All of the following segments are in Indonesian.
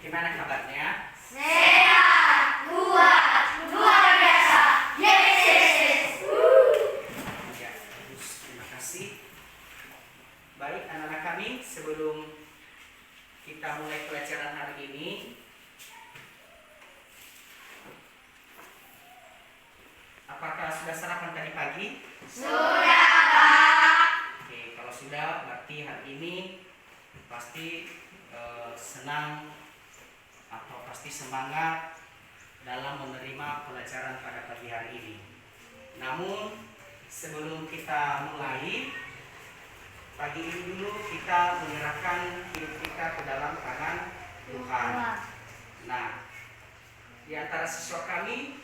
Gimana kabarnya? Sehat, kuat, luar biasa. Yes, yes, yes. Ya, bagus. Terima kasih. Baik, anak-anak kami, sebelum kita mulai pelajaran hari ini, apakah sudah sarapan tadi pagi? Sudah, Pak. Oke, kalau sudah, berarti hari ini pasti senang atau pasti semangat dalam menerima pelajaran pada pagi hari ini. Namun sebelum kita mulai pagi ini dulu, kita menyerahkan hidup kita ke dalam tangan Tuhan. Nah, di antara siswa kami,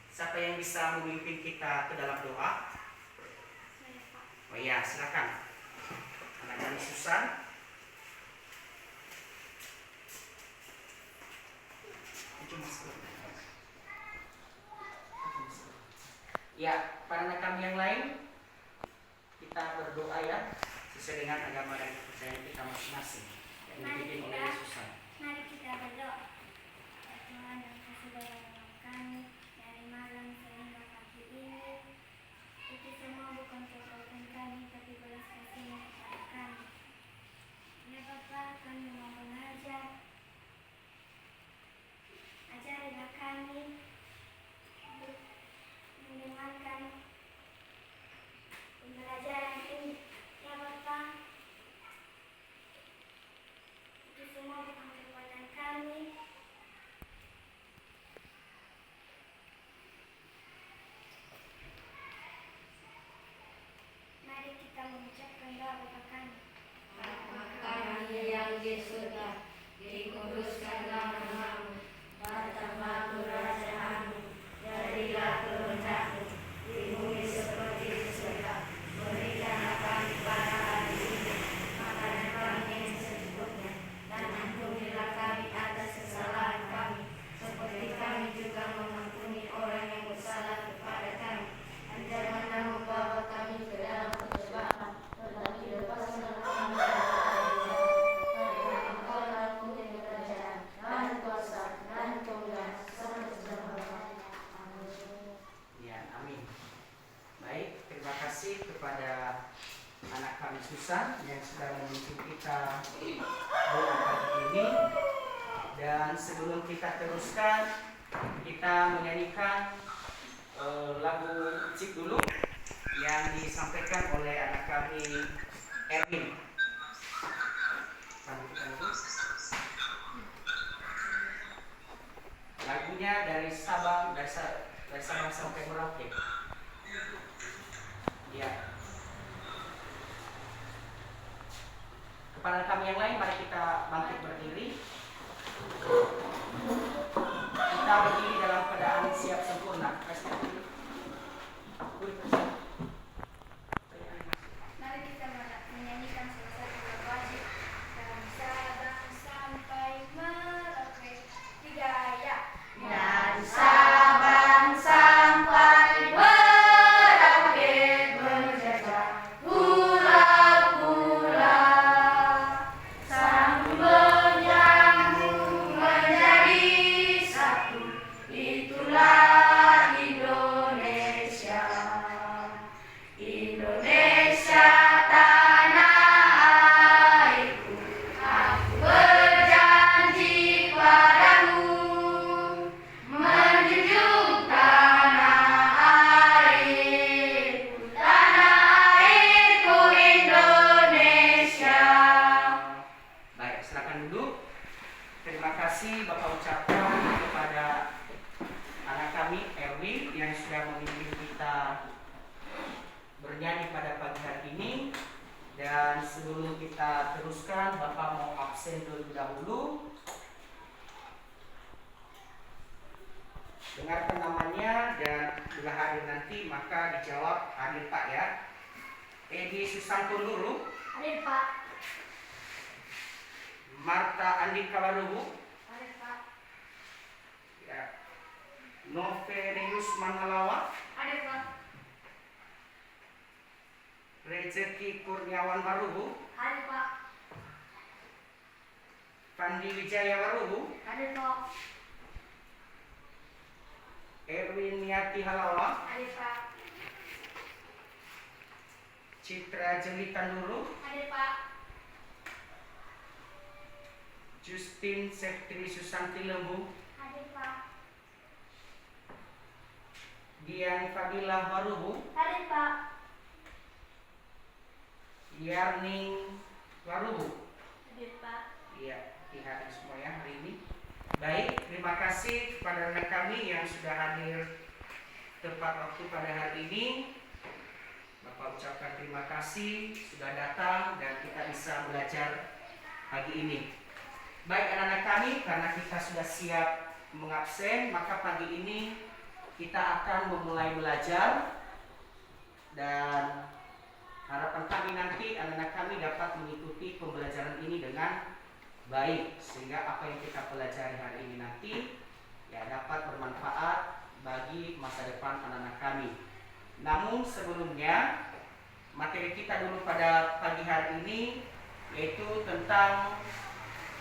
siapa yang bisa memimpin kita ke dalam doa? Oh iya, silakan. Anak kami Susan. Ya, para anak kami yang lain, kita berdoa ya sesuai dengan agama dan kepercayaan kita masing-masing yang dipimpin oleh Susan. Mari kita berdoa. Ya Tuhan yang kasih dalam kami dari malam sehingga pagi ini, itu semua bukan kekuatan kami, tapi belas kasih-Mu kepada kami. Ya Bapa, kami mau mengajar. Ajarilah kami mendengarkan pembelajaran ini. Ya Bapa, itu semua bukan kekuatan kami. Mari kita mengucapkan doa Bapa kami. Bapa kami yang di surga, dikuduskanlah namamu, datanglah kerajaanmu, jadilah kehendakmu di bumi seperti di surga. Berikanlah kami pada hari ini makanan kami yang secukupnya, dan ampunilah kami atas kesalahan kami, seperti kami juga mengampuni orang yang bersalah kepada kami. Dan janganlah membawa kami ke dalam pencobaan, tetapi lepaskanlah kami dari jahat. Karena Engkaulah punya kerajaan dan kuasa dan kemuliaan sampai selama-lamanya. Amin. Ya, amin. Baik, terima kasih kepada anak kami Susan yang sudah memimpin kita doa pagi ini. Dan sebelum kita teruskan, kita menyanyikan lagu Cik dulu yang disampaikan oleh anak kami Erwin. Lagunya dari Sabang sampai Merauke. Ya. Kepada kami yang lain, mari kita bangkit berdiri. Kita berdiri dalam keadaan siap sempurna. Mari kita menyanyikan salah satu lagu wajib dari Sabang sampai Merauke. 3 ya. Dari Sabang sampai Merauke berjejak pulau-pulau, sambung menyambung menjadi satu, itulah Indonesia. Indonesia tanah airku, aku berjanji padamu, menjunjung tanah airku Indonesia. Baik, silakan duduk. Terima kasih Bapak ucapkan kepada anak kami Erwin yang sudah memimpin kita bernyanyi pada pagi hari ini. Dan sebelum kita teruskan, Bapak mau absen terlebih dahulu. Dengarkan namanya dan bila hadir nanti maka dijawab hadir Pak ya. Edi Susanto Luru, Hadir Pak. Marta Andika Warubu, Hadir Pak. ya. Noverius Manalawa, Hadir Pak. Rezeki Kurniawan Warubu, Hadir Pak. Pandi Wijaya Warubu, Hadir Pak. Erwin Niati Halawa, Hadir Pak. Citra Jelitan Dulu, Hadir Pak. Justin Sektri Susanti Lembu, Hadir Pak. Dian Fadila Warubu, Hadir Pak. Yarning Warubu. Hadir Pak. Iya, hadir semua ya hari ini. Baik, terima kasih kepada rekan kami yang sudah hadir tepat waktu pada hari ini. Bapak ucapkan terima kasih sudah datang dan kita bisa belajar pagi ini. Baik anak-anak kami, karena kita sudah siap mengabsen, maka pagi ini kita akan memulai belajar dan harapan kami nanti anak-anak kami dapat mengikuti pembelajaran ini dengan baik sehingga apa yang kita pelajari hari ini nanti ya dapat bermanfaat bagi masa depan anak-anak kami. Namun sebelumnya materi kita dulu pada pagi hari ini yaitu tentang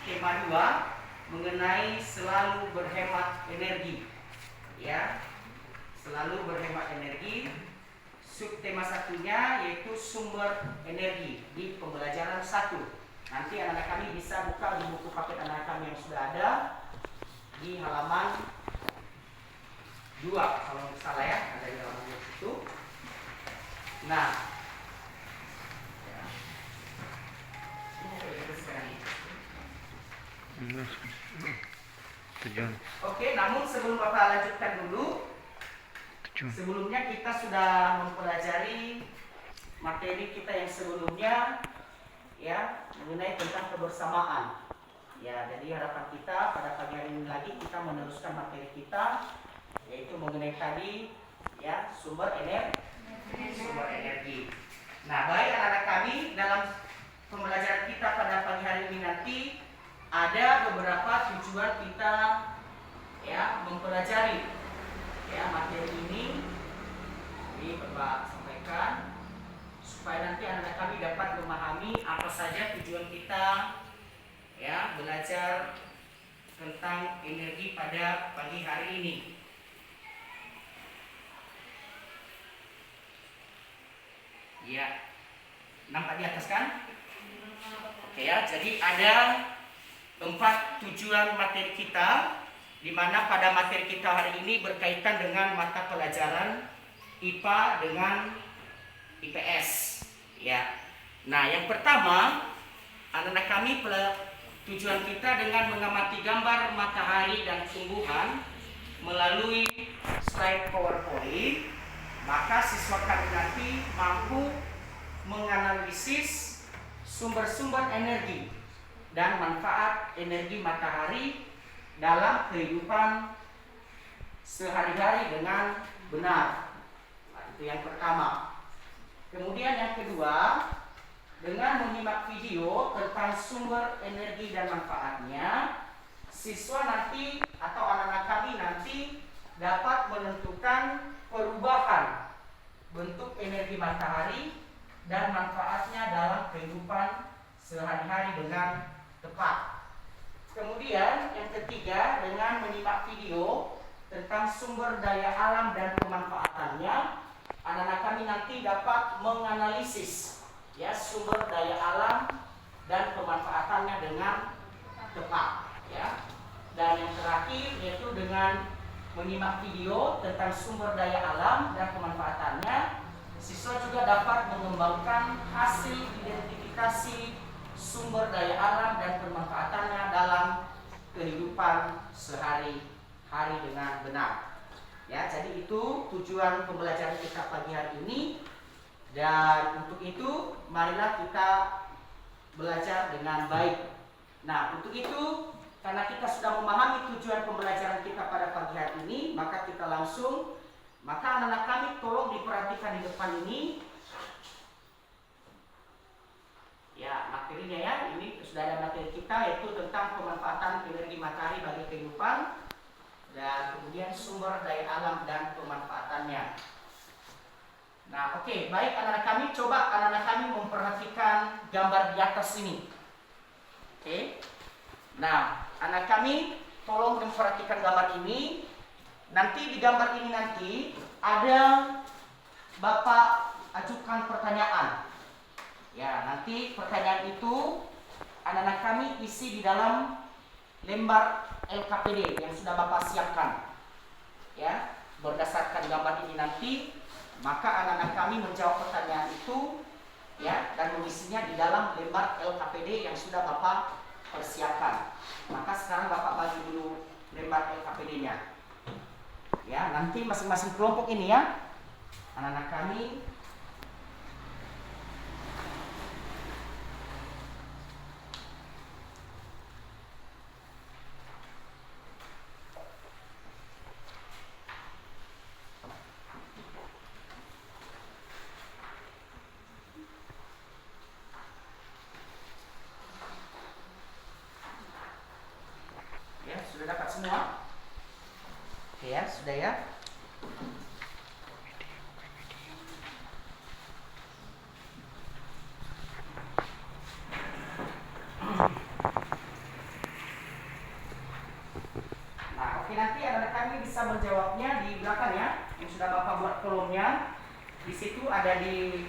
tema 2 mengenai selalu berhemat energi. Ya, selalu berhemat energi. Subtema satunya yaitu sumber energi di pembelajaran 1. Nanti anak-anak kami bisa buka di buku paket anak kami yang sudah ada di halaman 2 kalau nggak salah ya, ada di halaman 2 itu. Nah, ya. Oke, namun sebelum Bapak lanjutkan dulu, sebelumnya kita sudah mempelajari materi kita yang sebelumnya ya mengenai tentang kebersamaan. Ya, jadi harapan kita pada pagi hari ini lagi kita meneruskan materi kita yaitu mengenai tadi ya sumber energi. Nah, baik anak-anak kami dalam pembelajaran kita pada pagi hari ini nanti ada beberapa tujuan kita ya mempelajari ya materi ini. Ini Bapak sampaikan supaya nanti anak-anak kami dapat memahami apa saja tujuan kita ya belajar tentang energi pada pagi hari ini. Ya, nampak di atas kan? Oke ya, jadi ada 4 tujuan materi kita, di mana pada materi kita hari ini berkaitan dengan mata pelajaran IPA dengan IPS. Ya, nah yang pertama, anak-anak kami tujuan kita dengan mengamati gambar matahari dan tumbuhan melalui slide PowerPoint, maka siswa kami nanti mampu menganalisis sumber-sumber energi dan manfaat energi matahari dalam kehidupan sehari-hari dengan benar. Nah, itu yang pertama. Kemudian yang kedua, dengan menyimak video tentang sumber energi dan manfaatnya, siswa nanti atau anak-anak kami nanti dapat menentukan perubahan bentuk energi matahari dan manfaatnya dalam kehidupan sehari-hari dengan tepat. Kemudian yang ketiga, dengan menyimak video tentang sumber daya alam dan pemanfaatannya, anak-anak kami nanti dapat menganalisis ya sumber daya alam dan pemanfaatannya dengan tepat ya. Dan yang terakhir yaitu dengan menyimak video tentang sumber daya alam dan pemanfaatannya, siswa juga dapat mengembangkan hasil identifikasi sumber daya alam dan pemanfaatannya dalam kehidupan sehari-hari dengan benar. Ya, jadi itu tujuan pembelajaran kita pagi hari ini. Dan untuk itu, marilah kita belajar dengan baik. Nah, untuk itu, karena kita sudah memahami tujuan pembelajaran kita pada pagi hari ini, maka kita langsung, maka anak-anak kami tolong diperhatikan di depan ini. Ya, materinya ya, ini sudah ada materi kita yaitu tentang pemanfaatan energi matahari bagi kehidupan dan kemudian sumber daya alam dan pemanfaatannya. Nah, oke, baik anak-anak kami, coba anak-anak kami memperhatikan gambar di atas ini. Oke. Nah, anak kami tolong memperhatikan gambar ini. Nanti di gambar ini nanti ada Bapak ajukan pertanyaan. Ya, nanti pertanyaan itu anak-anak kami isi di dalam lembar LKPD yang sudah Bapak siapkan. Ya, berdasarkan gambar ini nanti, maka anak-anak kami menjawab pertanyaan itu, ya, dan mengisinya di dalam lembar LKPD yang sudah Bapak persiapkan. Maka sekarang Bapak bagi dulu lembar LKPD-nya. Ya, nanti masing-masing kelompok ini ya, anak-anak kami ya, sudah dapat semua? Oke ya, sudah ya. Nah, oke, nanti anak-anak kami bisa menjawabnya di belakang ya, yang sudah Bapak buat kolomnya. Di situ ada di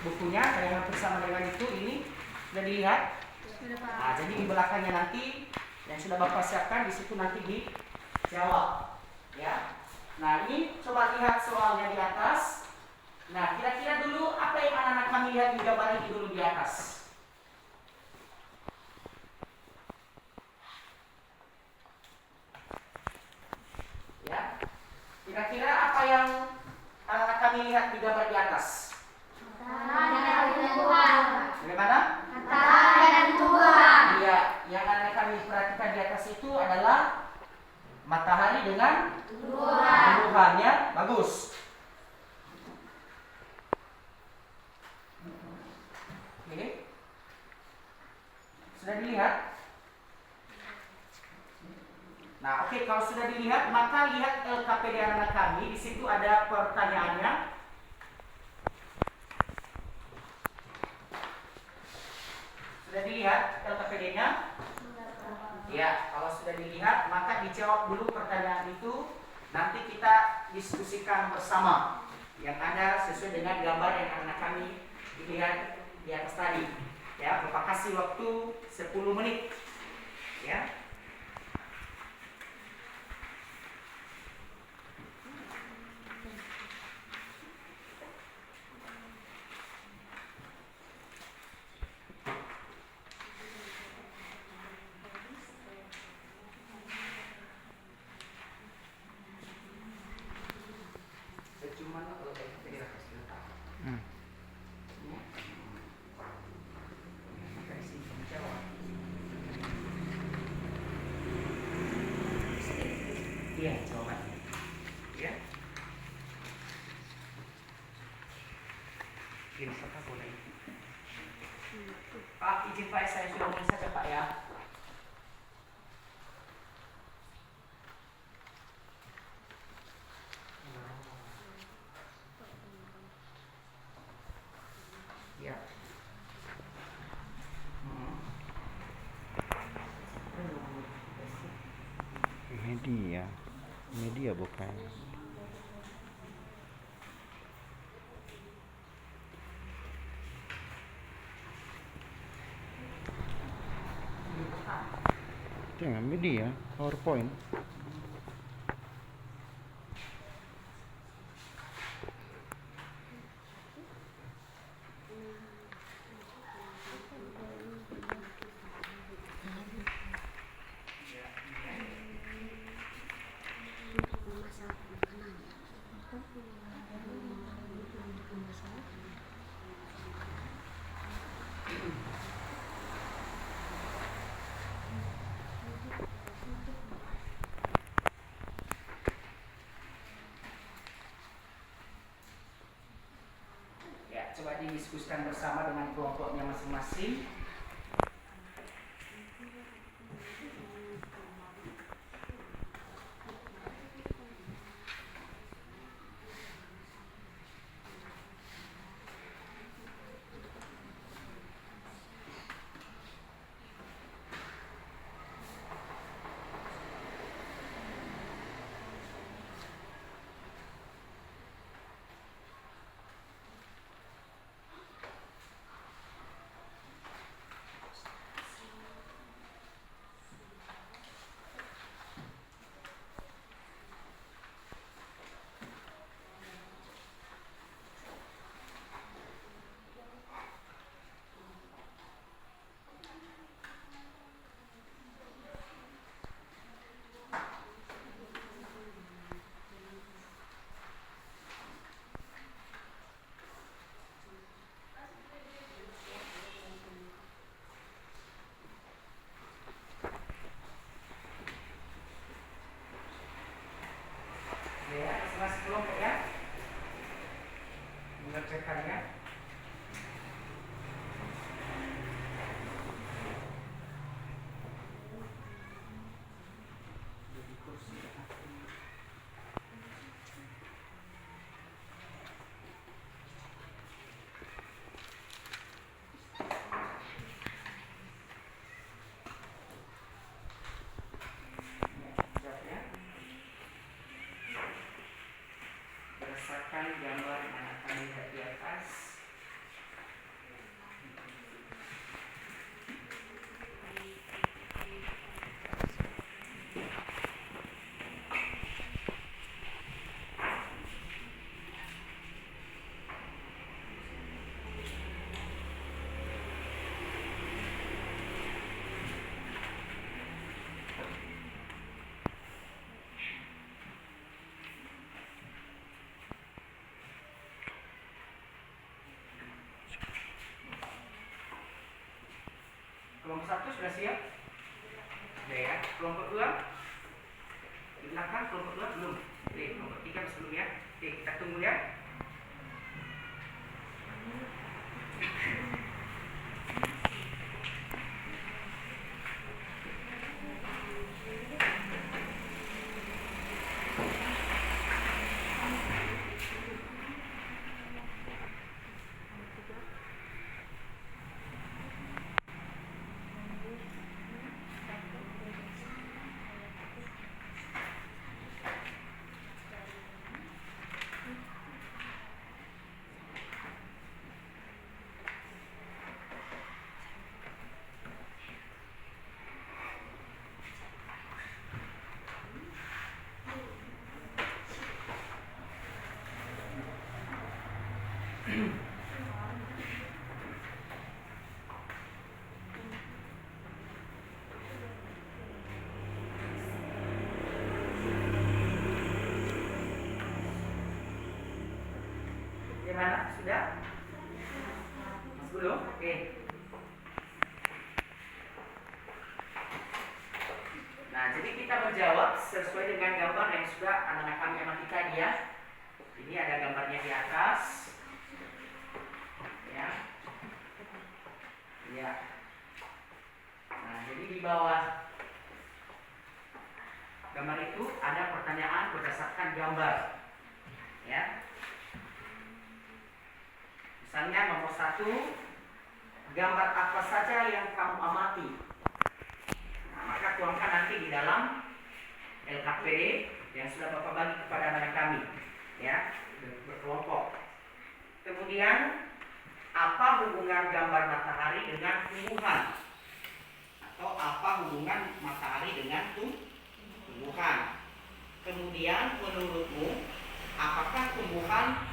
bukunya, ada yang hampir sama dengan itu. Ini sudah dilihat. Nah, jadi di belakangnya nanti yang sudah Bapak siapkan di situ nanti dijawab. Ya. Nah, ini coba lihat soalnya di atas. Nah, kira-kira dulu apa yang anak-anak kami lihat di gambar ini dulu di atas? Ya. Kira-kira apa yang anak-anak kami lihat di gambar di atas? Bagaimana? Iya, yang anak kami perhatikan di atas itu adalah matahari dengan tumbuhannya. Bagus. Oke. Sudah dilihat? Nah, oke, kalau sudah dilihat, maka lihat LKPD anak kami. Di situ ada pertanyaannya. Sudah dilihat LKPD-nya? Ya, kalau sudah dilihat, maka dijawab dulu pertanyaan itu. Nanti kita diskusikan bersama yang ada sesuai dengan gambar yang anak kami dilihat di atas tadi. Ya, Bapak kasih waktu 10 menit. Ya. Iya, jawabannya. Ya. Ini Pak boleh. Pak, izin Pak, saya sudah mulai saja Pak ya. Ya. Media bukan. Jangan media, PowerPoint. Ya, coba didiskusikan bersama dengan kelompoknya masing-masing. Kelompok 1 sudah siap? Sudah ya. Kelompok 2 di belakang, kelompok 2 belum. Oke, kelompok 3 masih belum ya. Oke, kita tunggu ya. Gimana? Sudah? Mas belum? Oke. Nah, jadi kita menjawab sesuai dengan gambar yang sudah anak-anak kami amati tadi ya. Ini ada gambarnya di atas. Ya. Ya. Nah, jadi di bawah gambar itu ada pertanyaan berdasarkan gambar. Ya. Misalnya nomor 1, gambar apa saja yang kamu amati? Nah, maka tuangkan nanti di dalam LKPD yang sudah Bapak bagi kepada anak kami, ya, berkelompok. Kemudian, apa hubungan gambar matahari dengan tumbuhan? Atau apa hubungan matahari dengan tumbuhan? Kemudian, menurutmu, apakah tumbuhan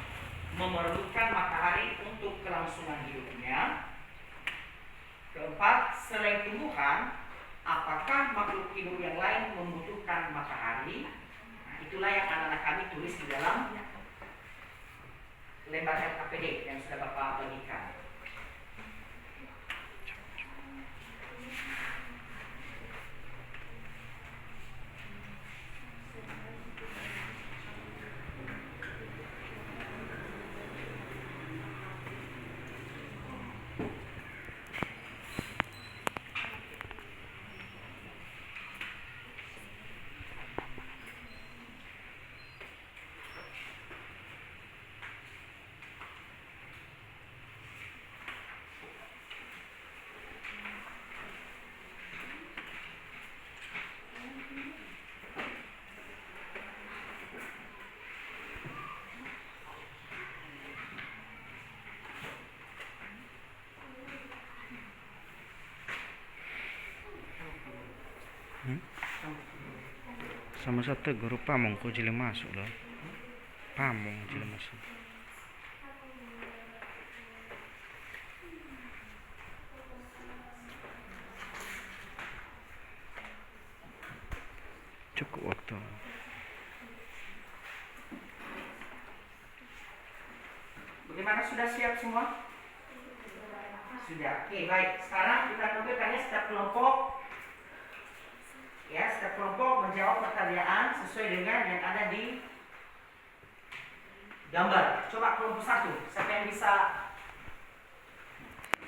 memerlukan matahari untuk kelangsungan hidupnya? Keempat, selain tumbuhan, apakah makhluk hidup yang lain membutuhkan matahari? Nah, itulah yang anak-anak kami tulis di dalam lembar LKPD yang sudah Bapak bagikan. Sama satu guru pamong ko jili masuk loh. Pamong jili masuk. Cukup waktu. Bagaimana, sudah siap semua? Sudah. Oke, baik. Sekarang kita tampilkannya setiap kelompok. Ya, setiap kelompok menjawab pertanyaan sesuai dengan yang ada di gambar. Coba kelompok 1, siapa yang bisa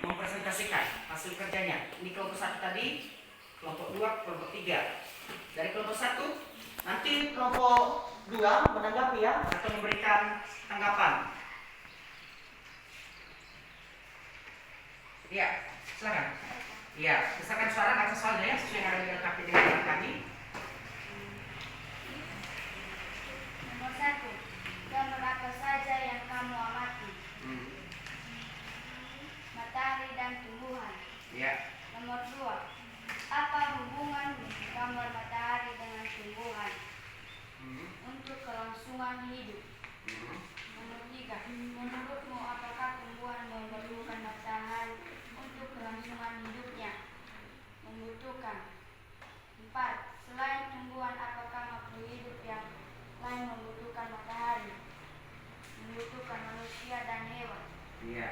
mempresentasikan hasil kerjanya? Ini kelompok 1 tadi, kelompok 2, kelompok 3. Dari kelompok 1, nanti kelompok 2 menanggapi ya, atau memberikan tanggapan. Iya, silakan. Iya, misalkan suara nggak soalnya ya, sesuai yang ada di LKPD dengan kami. Nomor 1, gambar apa saja yang kamu amati? Matahari dan tumbuhan. Iya. Nomor 2, apa hubungan gambar matahari dengan tumbuhan untuk kelangsungan hidup? Nomor 3, menurutmu apakah tumbuhan memerlukan matahari untuk kelangsungan hidupnya? Membutuhkan. 4, selain tumbuhan apakah makhluk hidup yang lain membutuhkan matahari? Membutuhkan manusia dan hewan. Iya.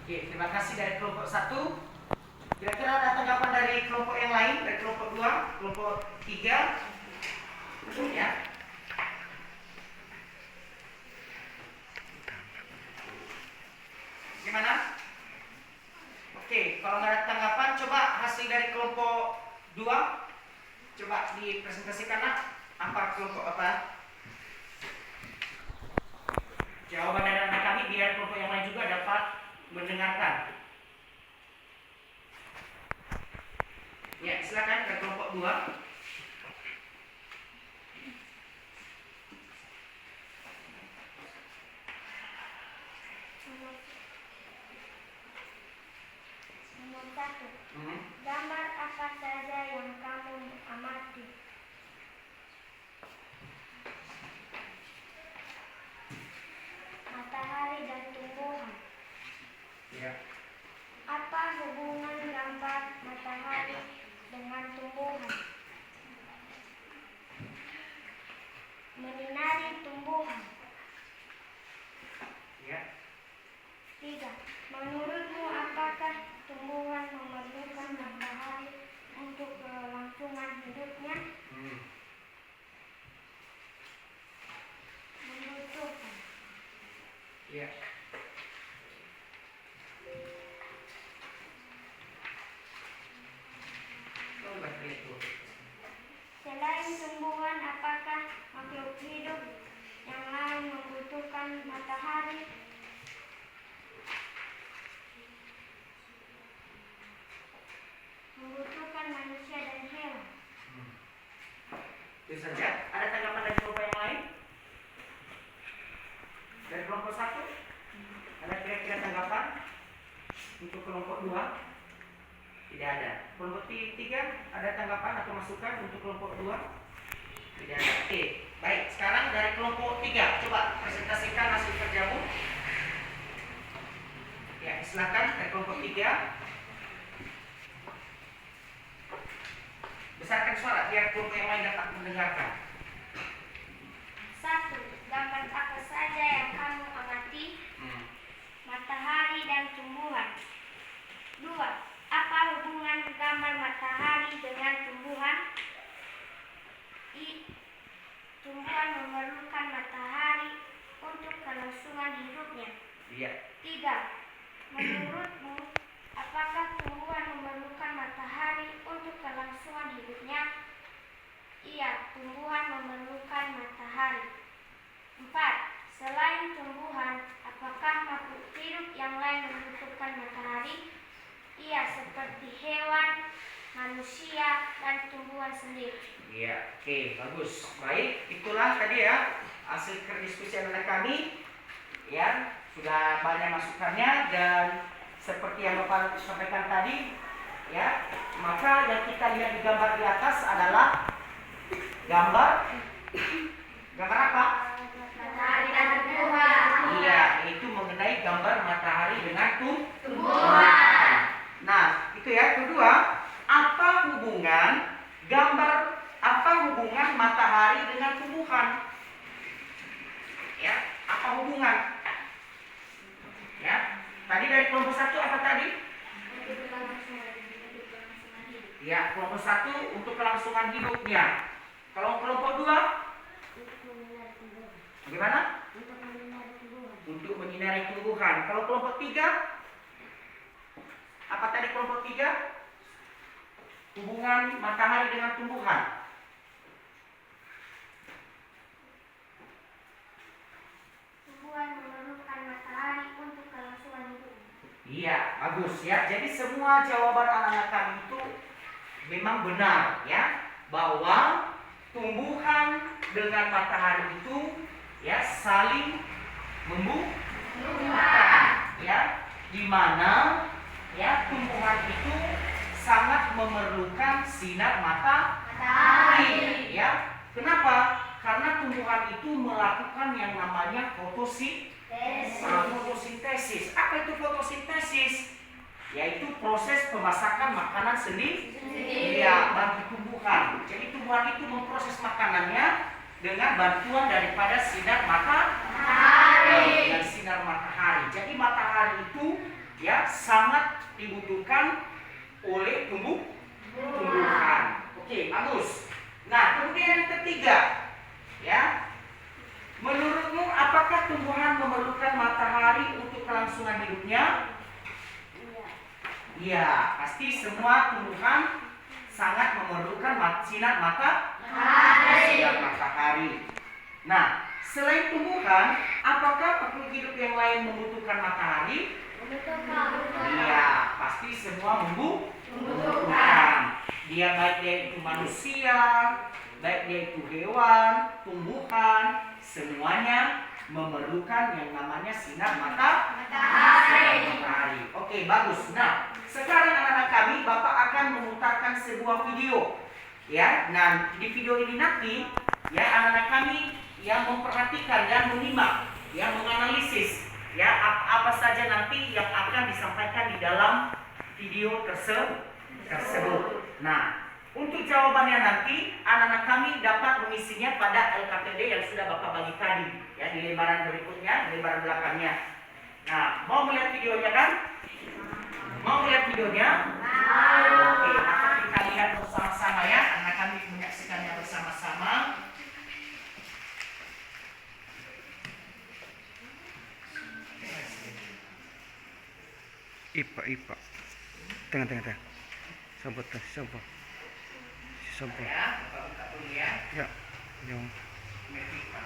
Oke, terima kasih dari kelompok 1. Kira-kira ada tanggapan dari kelompok yang lain, dari kelompok 2, kelompok 3, ya. Gimana? Oke, kalau nggak ada tanggapan, coba hasil dari kelompok 2 coba dipresentasikan apa kelompok apa? Jawaban dari anak kami biar kelompok yang lain juga dapat mendengarkan. Ya, silakan ke kelompok 2. Nomor 1. Gambar apa saja yang kamu amati? Matahari dan tumbuhan. Ya. Apa hubungan gambar matahari dengan tumbuhan? Menyinari tumbuhan. Ya. 3. Menurutmu apakah tumbuhan memerlukan matahari untuk kelangsungan hidupnya? Membutuhkan. Ya. Coba itu. Selain tumbuhan, apakah makhluk hidup yang lain membutuhkan matahari? Membutuhkan manusia dan hewan. Itu saja. Ada tanggapan dari kelompok yang lain? Dari kelompok 1? Ada kira-kira tanggapan? Untuk kelompok 2? Tidak ada. Kelompok 3 ada tanggapan atau masukan untuk kelompok 2? Tidak ada. Oke, baik. Sekarang dari kelompok 3, coba presentasikan hasil kerjamu. Ya, silakan dari kelompok 3. Besarkan suara biar kelompok yang lain dapat mendengarkan. 1. Gambar apa saja yang kamu amati? Matahari dan tumbuhan. 2. Apa hubungan gambar matahari dengan tumbuhan? Tumbuhan memerlukan matahari untuk kelangsungan hidupnya. Iya. 3. Menurutmu, apakah tumbuhan memerlukan matahari untuk kelangsungan hidupnya? Iya, tumbuhan memerlukan matahari. 4. Selain tumbuhan, apakah makhluk hidup yang lain membutuhkan matahari? Iya, seperti hewan, manusia, dan tumbuhan sendiri. Iya, oke, bagus. Baik, itulah tadi ya hasil diskusi anak kami. Ya, sudah banyak masukannya dan seperti yang Bapak sampaikan tadi, ya, maka yang kita lihat di gambar di atas adalah gambar apa? Matahari dan tumbuhan. Iya, itu mengenai gambar matahari dengan Tumbuhan. Nah, itu ya. Kedua, apa hubungan matahari dengan tumbuhan? Ya, apa hubungan? Ya, tadi dari kelompok 1 apa tadi? Ya, kelompok 1 untuk kelangsungan hidupnya. Kalau kelompok 2, bagaimana? Untuk menyinari tumbuhan. Kalau kelompok 3, apa tadi kelompok 3? Hubungan matahari dengan tumbuhan. Tumbuhan memerlukan matahari untuk kelangsungan hidup. Iya, bagus ya. Jadi semua jawaban anak-anak kami itu memang benar ya, bahwa tumbuhan dengan matahari itu ya saling membutuhkan ya, di mana ya tumbuhan itu sangat memerlukan sinar matahari ya. Kenapa? Karena tumbuhan itu melakukan yang namanya fotosintesis. Apa itu fotosintesis? Yaitu proses pemasakan makanan sendiri ya, bagi tumbuhan. Jadi tumbuhan itu memproses makanannya dengan bantuan daripada sinar matahari dan sinar matahari. Jadi matahari itu ya sangat dibutuhkan oleh tumbuhan tumbuhan. Oke, bagus. Nah, kemudian yang ketiga, ya. Menurutmu apakah tumbuhan memerlukan matahari untuk kelangsungan hidupnya? Iya, pasti semua tumbuhan sangat memerlukan sinar matahari. Nah, selain tumbuhan, apakah makhluk hidup yang lain membutuhkan matahari? Iya, pasti semua membutuhkan. Baik dia itu manusia, baik dia itu hewan, tumbuhan, semuanya memerlukan yang namanya sinar matahari. Oke, bagus. Nah, sekarang anak-anak kami, Bapak akan memutarkan sebuah video. Ya, nah di video ini nanti, ya anak-anak kami yang memperhatikan dan menyimak, yang menganalisis, ya apa saja nanti yang akan disampaikan di dalam video tersebut. Nah, untuk jawabannya nanti anak-anak kami dapat mengisinya pada LKPD yang sudah Bapak bagi tadi, ya di lembaran berikutnya, di lembaran belakangnya. Nah, mau melihat videonya kan? Mau lihat videonya? Oke, maka kita lihat bersama-sama ya. Anak kami menyaksikannya bersama-sama. IPA. Tengah. Sabar. Ya, Bapak buka dulu ya. Ya. Yang. Metrika.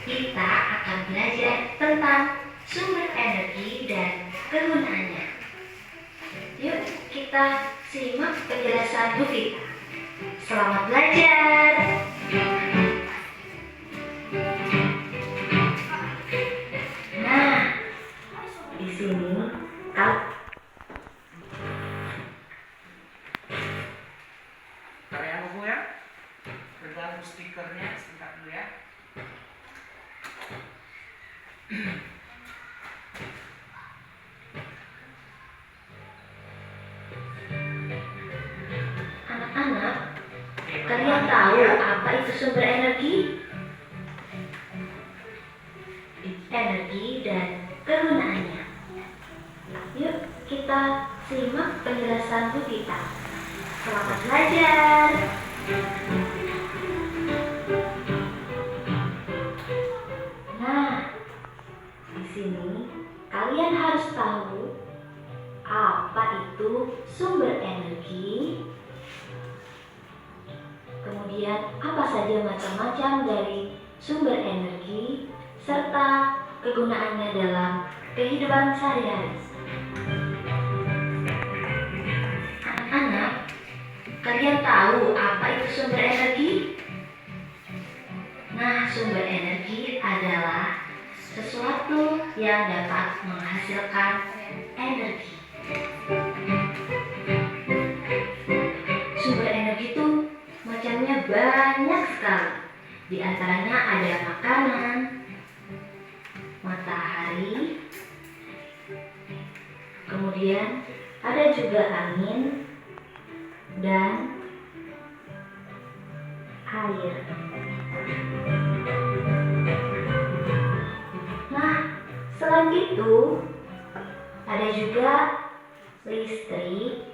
Kita akan belajar tentang sumber energi dan kegunaannya. Yuk kita simak penjelasan Bu Vita. Selamat belajar. Nah, di sini Karya buku ya. Tergantung stikernya, sebentar dulu ya. anak-anak, kalian tahu apa itu sumber energi? Energi dan kegunaannya. Yuk kita simak penjelasan Bu Tita. Selamat belajar. Nah, di sini kalian harus tahu apa itu sumber energi. Kemudian apa saja macam-macam dari sumber energi serta kegunaannya dalam kehidupan sehari-hari. Anak-anak, kalian tahu apa itu sumber energi? Nah, sumber energi adalah sesuatu yang dapat menghasilkan energi. Sumber energi itu macamnya banyak sekali. Di antaranya ada makanan, matahari, kemudian ada juga angin dan air. Nah, selain itu ada juga listrik,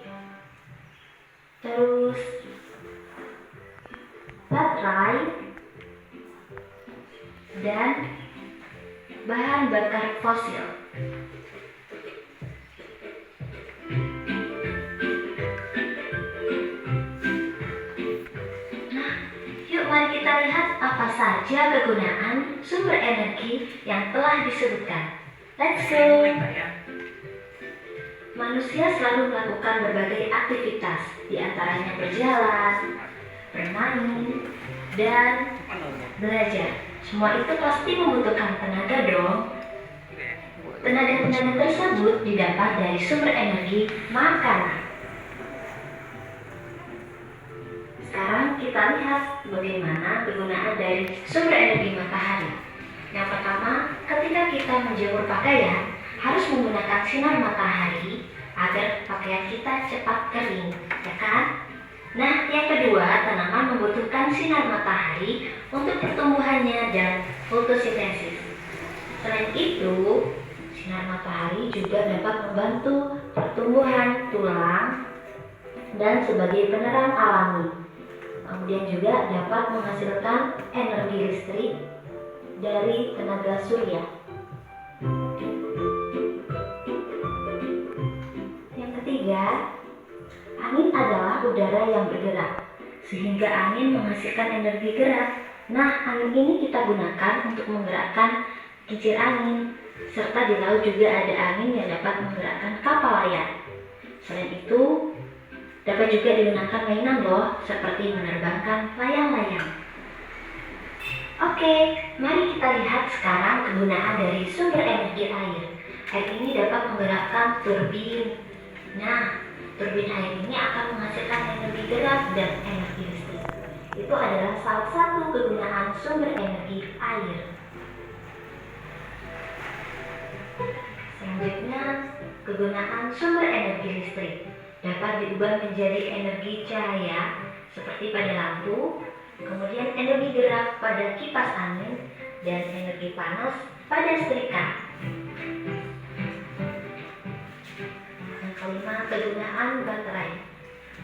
terus baterai, dan bahan bakar fosil. Nah, yuk mari kita lihat apa saja kegunaan sumber energi yang telah disebutkan. Let's go! Manusia selalu melakukan berbagai aktivitas, di antaranya berjalan, bermain, dan belajar. Semua itu pasti membutuhkan tenaga dong. Tenaga-tenaga tersebut didapat dari sumber energi makanan. Sekarang kita lihat bagaimana kegunaan dari sumber energi matahari. Yang pertama, ketika kita menjemur pakaian, harus menggunakan sinar matahari agar pakaian kita cepat kering, ya kan? Nah, yang kedua, tanaman membutuhkan sinar matahari untuk pertumbuhannya dan fotosintesis. Selain itu, sinar matahari juga dapat membantu pertumbuhan tulang dan sebagai penerang alami. Kemudian juga dapat menghasilkan energi listrik dari tenaga surya. Yang ketiga, angin adalah udara yang bergerak, sehingga angin menghasilkan energi gerak. Nah, angin ini kita gunakan untuk menggerakkan kincir angin, serta di laut juga ada angin yang dapat menggerakkan kapal layar. Selain itu, dapat juga digunakan mainan loh, seperti menerbangkan layang-layang. Oke, mari kita lihat sekarang kegunaan dari sumber energi air. Air ini dapat menggerakkan turbin. Nah, turbin air ini akan menghasilkan energi gerak dan energi listrik. Itu adalah salah satu kegunaan sumber energi air. Selanjutnya, kegunaan sumber energi listrik dapat diubah menjadi energi cahaya seperti pada lampu, kemudian energi gerak pada kipas angin, dan energi panas pada setrika. Yang kelima, kegunaan baterai.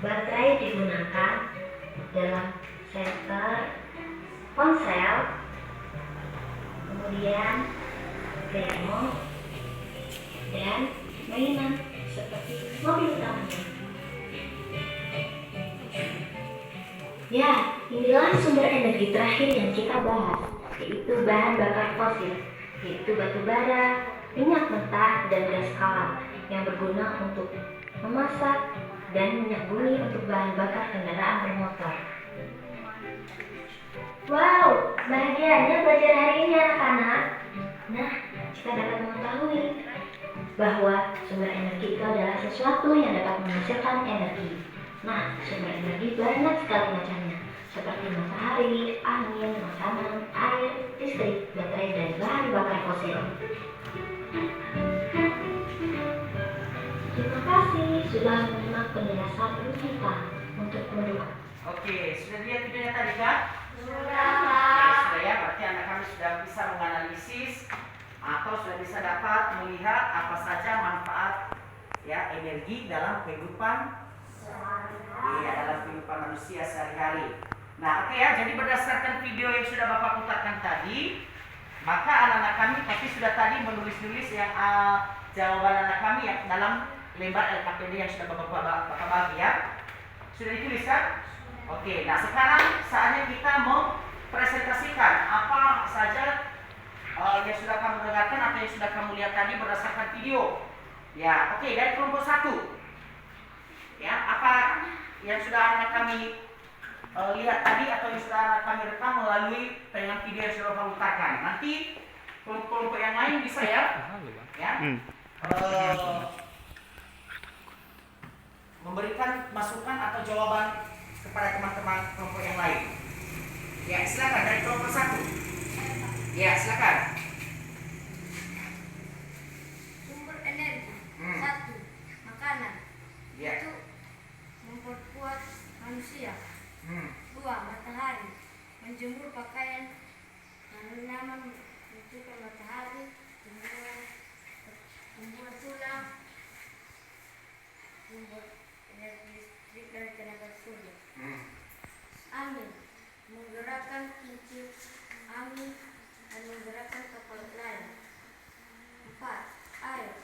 Baterai digunakan dalam sektor ponsel, kemudian remote, dan mainan seperti mobil utamanya. Ya, inilah sumber energi terakhir yang kita bahas, yaitu bahan bakar fosil, yaitu batu bara, minyak mentah, dan gas alam yang berguna untuk memasak, dan minyak bumi untuk bahan bakar kendaraan bermotor. Wow, bahagianya belajar hari ini anak-anak. Nah, kita dapat mengetahui bahwa sumber energi itu adalah sesuatu yang dapat menghasilkan energi. Nah, sumber energi banyak sekali macamnya, seperti matahari, angin, makanan, air, listrik, baterai, dan bahan bakar fosil. Terima kasih sudah menyimak penjelasan ibu kita untuk mendukung. Oke, sudah lihat videonya tadi kan? Sudah, Oke, sudah ya, berarti anak kami sudah bisa menganalisis atau sudah bisa dapat melihat apa saja manfaat ya energi dalam kehidupan dalam kehidupan manusia sehari-hari. Nah, oke ya, jadi berdasarkan video yang sudah Bapak putarkan tadi, maka anak-anak kami pasti sudah tadi menulis-nulis yang jawaban anak kami yang dalam lembar LKPD yang sudah Bapak bagi ya. Sudah ditulis kan? Oke, nah sekarang saatnya kita mempresentasikan apa saja yang sudah kamu dengarkan atau yang sudah kamu lihat tadi berdasarkan video. Ya, oke, dari kelompok 1. Ya, apa yang sudah anak kami lihat tadi atau yang sudah anak kami rekam melalui tayangan video yang sudah kamu putarkan. Nanti kelompok yang lain bisa ya, memberikan masukan atau jawaban kepada teman-teman kelompok yang lain. Ya, silakan dari kelompok 1. Ya, silakan. sumber energi. 1. Makanan. Ya. Itu memperkuat manusia. 2. Matahari. Menjemur pakaian karena menunjukkan matahari. Membuat tulang. Membuat energi listrik dari tenaga surya. Angin. Menggerakkan kincir angin dan menggerakkan kapal layar. 4. Air.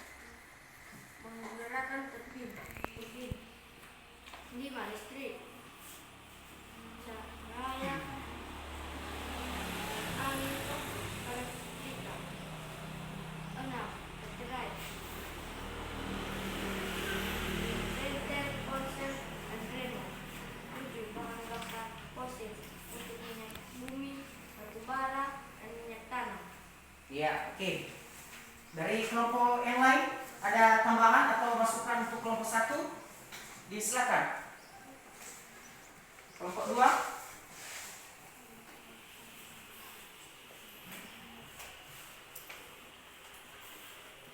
Menggerakkan turbin. 5. Listrik. Cahaya angin pada setrika. 6. Baterai. Senter, ponsel, dan remote. 7. Bahan bakar fosil untuk minyak bumi, batu bara, dan minyak tanah. Ya, oke. Dari kelompok yang lain ada tambahan atau masukan untuk kelompok 1? Disilakan. Kelompok 2.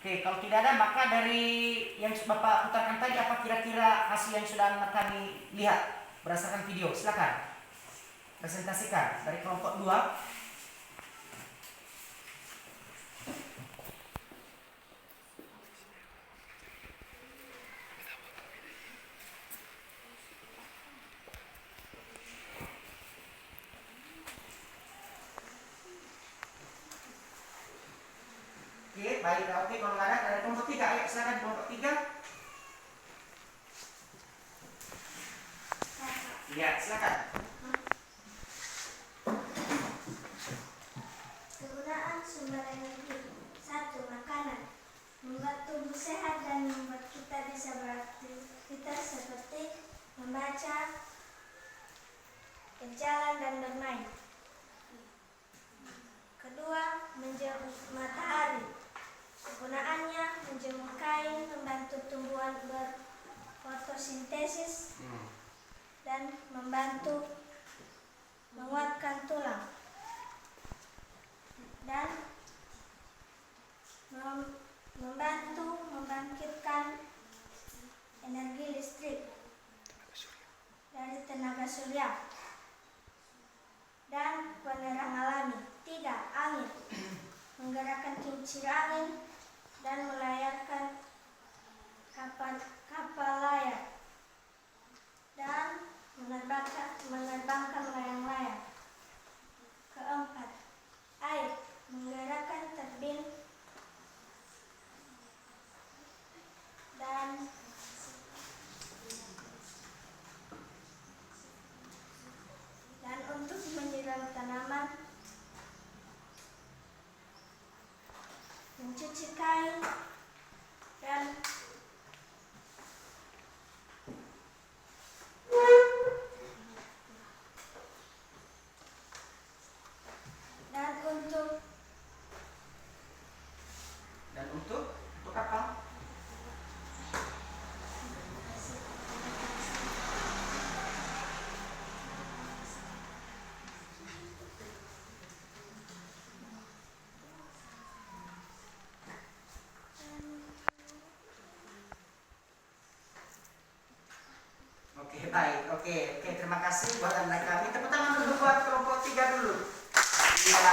Oke, kalau tidak ada maka dari yang Bapak putarkan tadi apa kira-kira hasil yang sudah kami lihat berdasarkan video? Silakan. Presentasikan dari kelompok 2. Oke, baik, oke, kalau nggak ada dari kelompok 3, ayo silakan kelompok 3. Iya, silakan. Kegunaan sumber energi. 1. Makanan. Membuat tubuh sehat dan membuat kita bisa beraktivitas seperti membaca, berjalan, dan bermain. Kedua, menjemur matahari. Kegunaannya menjemur kain, membantu tumbuhan berfotosintesis, dan membantu menguatkan tulang. Dan membantu membangkitkan energi listrik dari tenaga surya dan penerang alami. 3. Angin. Menggerakkan kincir angin dan melayarkan kapal layar dan menerbangkan layang-layang. 4. Air. Menggerakkan turbin dan untuk menyiram tanaman, mencuci kain, dan untuk apa? Oke, baik. Oke, terima kasih buat anak kami. Tepuk tangan dulu buat kelompok 3 dulu. Iya.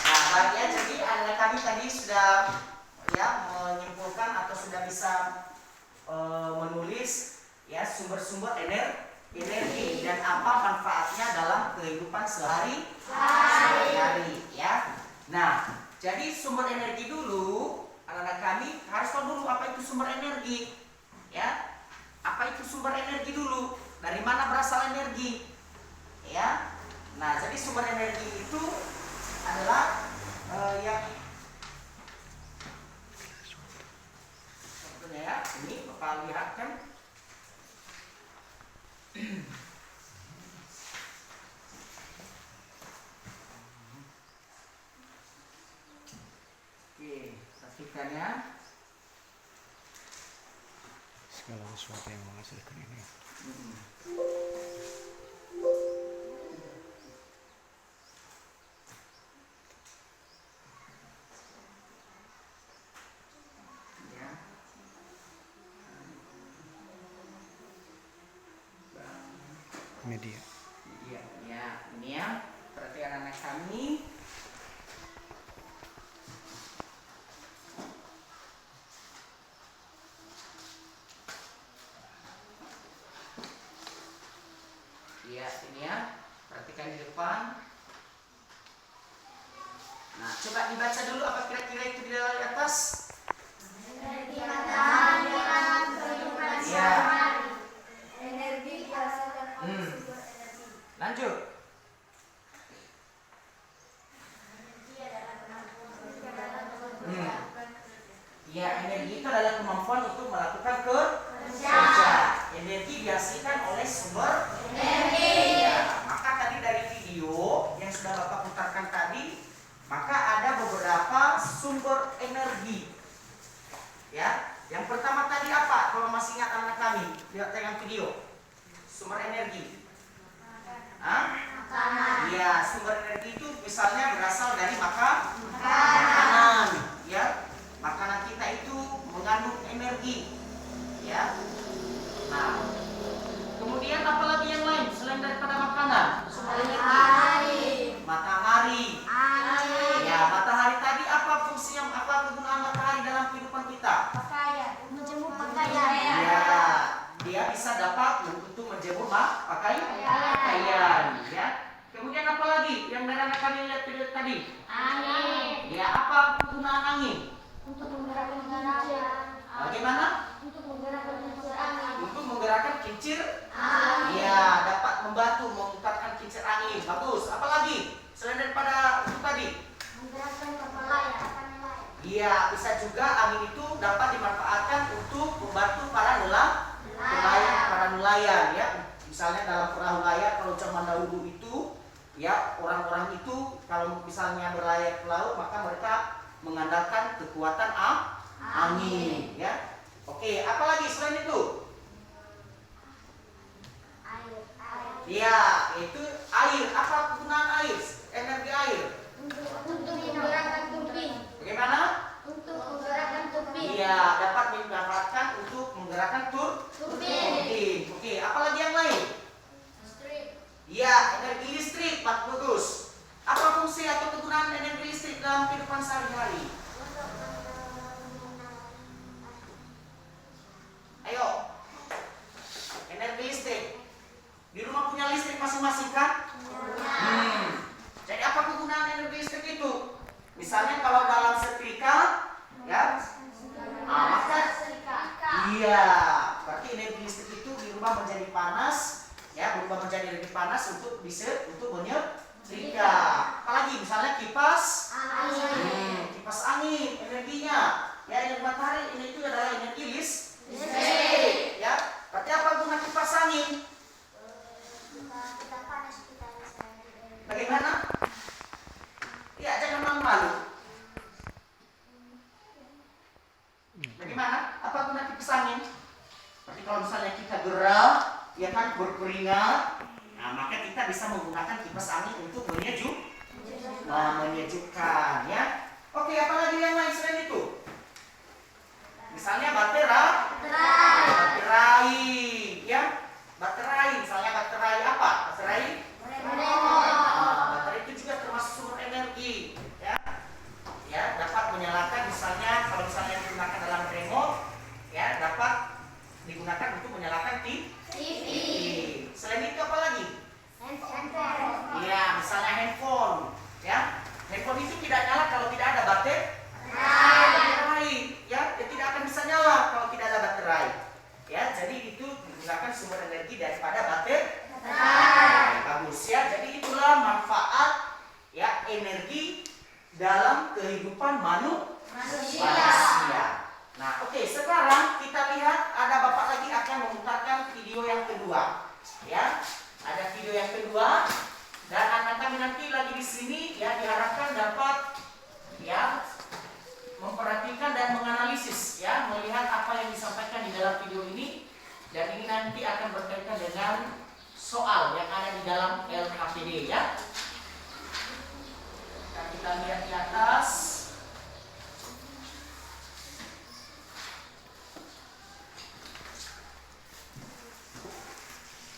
Nah, baik ya. Jadi anak kami tadi sudah ya menyimpulkan atau sudah bisa menulis ya sumber-sumber energi dan apa manfaatnya dalam kehidupan sehari-hari ya. Nah, jadi sumber energi dulu anak-anak kami harus tahu dulu apa itu sumber energi. Ya, apa itu sumber energi dulu? Dari mana berasal energi? Ya, nah jadi sumber energi itu adalah yang sebetulnya ya, ini Bapak lihatkan. Oke, perhatikan ya. Segala sesuatu yang menghasilkan ini. Ya. Media. Iya, ya, ini ya. Berarti anak-anak kami ya, ini ya. Perhatikan di depan. Nah, coba dibaca dulu apa kira-kira itu di atas. energi matahari dalam kehidupan Iya. sehari-hari. Energi dihasilkan oleh sumber energi. Lanjut. Ya, energi itu adalah kemampuan untuk melakukan kerja. Energi dihasilkan oleh sumber energi. Ya, maka tadi dari video yang sudah Bapak putarkan tadi, maka ada beberapa sumber energi. Ya, yang pertama tadi apa? Kalau masih ingat anak kami, lihat tayangan video. Sumber energi. Ya, sumber energi itu misalnya berasal dari makanan. Ya, makanan kita itu mengandung energi. Ya. Nah, kemudian apalagi yang lain? tadi? Angin. Ya, apa kegunaan angin? Untuk menggerakkan kincir. Bagaimana? Untuk menggerakkan kincir angin. Untuk menggerakkan kincir. Angin. Ya, dapat membantu memutarkan kincir angin. Bagus. Apalagi selain daripada itu tadi? Menggerakkan kapal layar. Iya, bisa juga angin itu dapat dimanfaatkan untuk membantu para nelayan ya. Misalnya dalam perahu layar kalau zaman dahulu itu ya orang-orang itu kalau misalnya berlayar ke laut maka mereka mengandalkan kekuatan angin ya. Oke, apalagi selain itu? Air. Ya, itu air. Apa kegunaan air? Energi air. Untuk menggerakkan turbin. Bagaimana? Untuk menggerakkan turbin. Iya, dapat dimanfaatkan untuk menggerakkan turbin. Oke, apalagi yang lain? Listrik. Iya, energi listrik. Bagus. Apa fungsi atau kegunaan energi listrik dalam kehidupan sehari-hari? Ayo. Energi listrik. Di rumah punya listrik masing-masing kan? Jadi apa kegunaan energi listrik itu? Misalnya kalau dalam setrika, ya, maka iya, berarti energi listrik itu di rumah menjadi panas, ya, berubah menjadi lebih panas untuk menyetrika. Apalagi misalnya kipas angin, energinya, ya, energi matahari ini itu adalah energi listrik, ya. Berarti apa guna kipas angin? Kita panas kita bisa. Bagaimana? Ya, jangan malu-malu. Bagaimana? Apa guna kipas angin? Berarti kalau misalnya kita gerah, ya kan berkeringat, nah maka kita bisa menggunakan kipas angin untuk menyejukkan, ya. Oke, apalagi yang lain selain itu? Misalnya baterai, ya. Baterai, misalnya baterai apa? Baterai itu juga termasuk sumber energi, ya. Ya, dapat menyalakan misalnya kalau misalnya digunakan dalam remote, ya, dapat digunakan untuk menyalakan TV. Selain itu apa lagi? Handphone. Iya, misalnya handphone, ya. Handphone itu tidak nyala kalau tidak ada baterai, ya. Dia tidak akan bisa nyala kalau tidak ada baterai. Ya, jadi itu digunakan sumber energi daripada baterai. Bagus ya. Jadi itulah manfaat ya energi dalam kehidupan manusia. Nah, oke, sekarang kita lihat ada Bapak lagi akan memutarkan video yang kedua. Ya. Ada video yang kedua dan anak kami nanti lagi di sini ya diharapkan dapat ya memperhatikan dan menganalisis ya, melihat apa yang disampaikan di dalam video ini dan ini nanti akan berkaitan dengan soal yang ada di dalam LKPD ya. Nah, kita lihat di atas.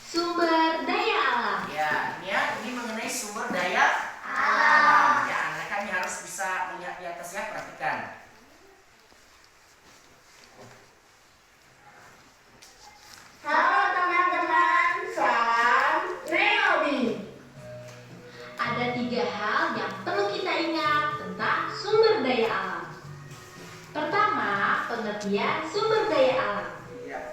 Sumber daya alam. Ya, ini mengenai sumber daya alam. Ya, anak kami harus bisa melihat di atas ya, perhatikan. Halo teman-teman, salam Neobi. Ada 3 hal yang perlu kita ingat tentang sumber daya alam. Pertama, pengertian sumber daya alam. Ya.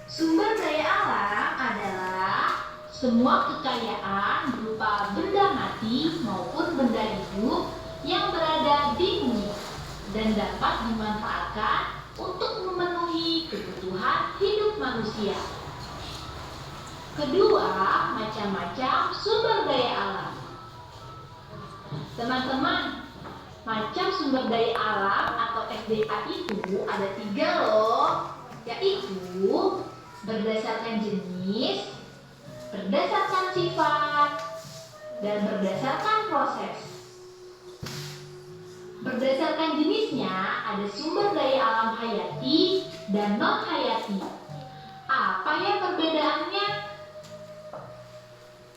Sumber daya alam adalah semua kekayaan berupa benda mati maupun benda hidup yang berada di bumi dan dapat dimanfaatkan untuk memenuhi kebutuhan hidup manusia. Kedua, macam-macam sumber daya alam. Teman-teman, macam sumber daya alam atau SDA itu ada 3 loh, yaitu berdasarkan jenis, berdasarkan sifat, dan berdasarkan proses. Berdasarkan jenisnya ada sumber daya alam hayati dan non hayati. Apa ya perbedaannya?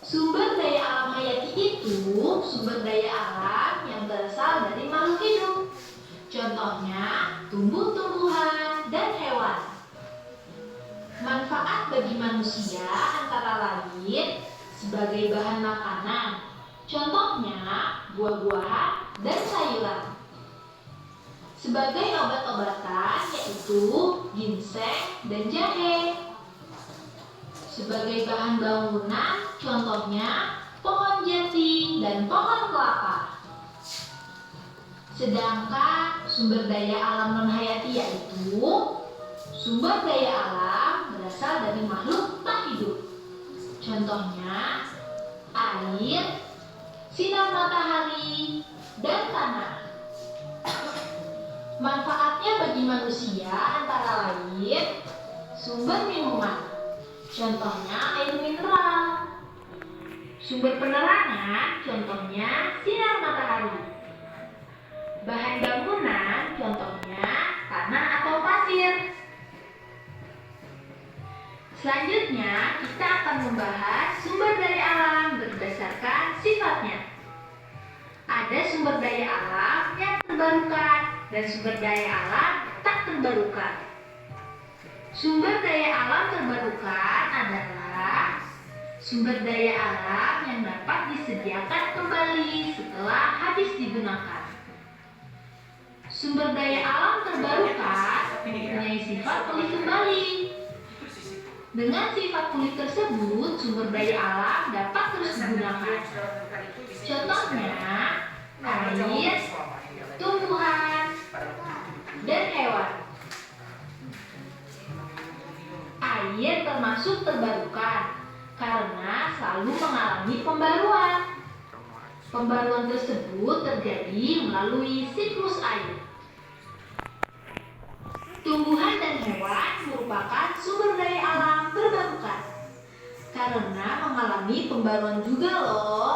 Sumber daya alam hayati itu sumber daya alam yang berasal dari makhluk hidup. Contohnya tumbuh-tumbuhan dan hewan. Manfaat bagi manusia antara lain sebagai bahan makanan, Contohnya buah-buahan dan sayuran. Sebagai obat-obatan yaitu ginseng dan jahe. Sebagai bahan bangunan contohnya pohon jati dan pohon kelapa. Sedangkan sumber daya alam non-hayati yaitu sumber daya alam berasal dari makhluk tak hidup. Contohnya air, sinar matahari, dan tanah. Manfaatnya bagi manusia antara lain sumber minuman, contohnya air mineral. Sumber penerangan, contohnya sinar matahari. Bahan bangunan, contohnya tanah atau pasir. Selanjutnya, kita akan membahas sumber daya alam berdasarkan sifatnya. Ada sumber daya alam yang terbarukan dan sumber daya alam tak terbarukan. Sumber daya alam terbarukan adalah sumber daya alam yang dapat disediakan kembali setelah habis digunakan. Sumber daya alam terbarukan mempunyai sifat pulih kembali. Dengan sifat pulih tersebut, sumber daya alam dapat terus digunakan. Contohnya, air, tumbuhan, dan hewan. Air termasuk terbarukan karena selalu mengalami pembaruan. Pembaruan tersebut terjadi melalui siklus air. Tumbuhan dan hewan merupakan sumber daya alam terbarukan karena mengalami pembaruan juga loh.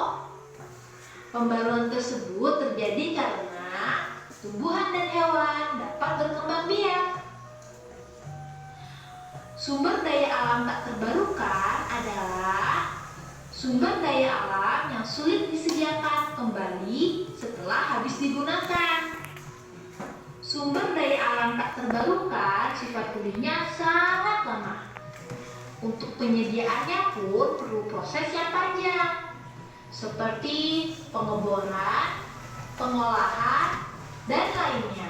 Pembaruan tersebut terjadi karena tumbuhan dan hewan dapat berkembang biak. Sumber daya alam tak terbarukan adalah sumber daya alam yang sulit disediakan kembali setelah habis digunakan. Sumber daya alam tak terbarukan sifat pulihnya sangat lama. Untuk penyediaannya pun perlu proses yang panjang, seperti pengeboran, pengolahan, dan lainnya.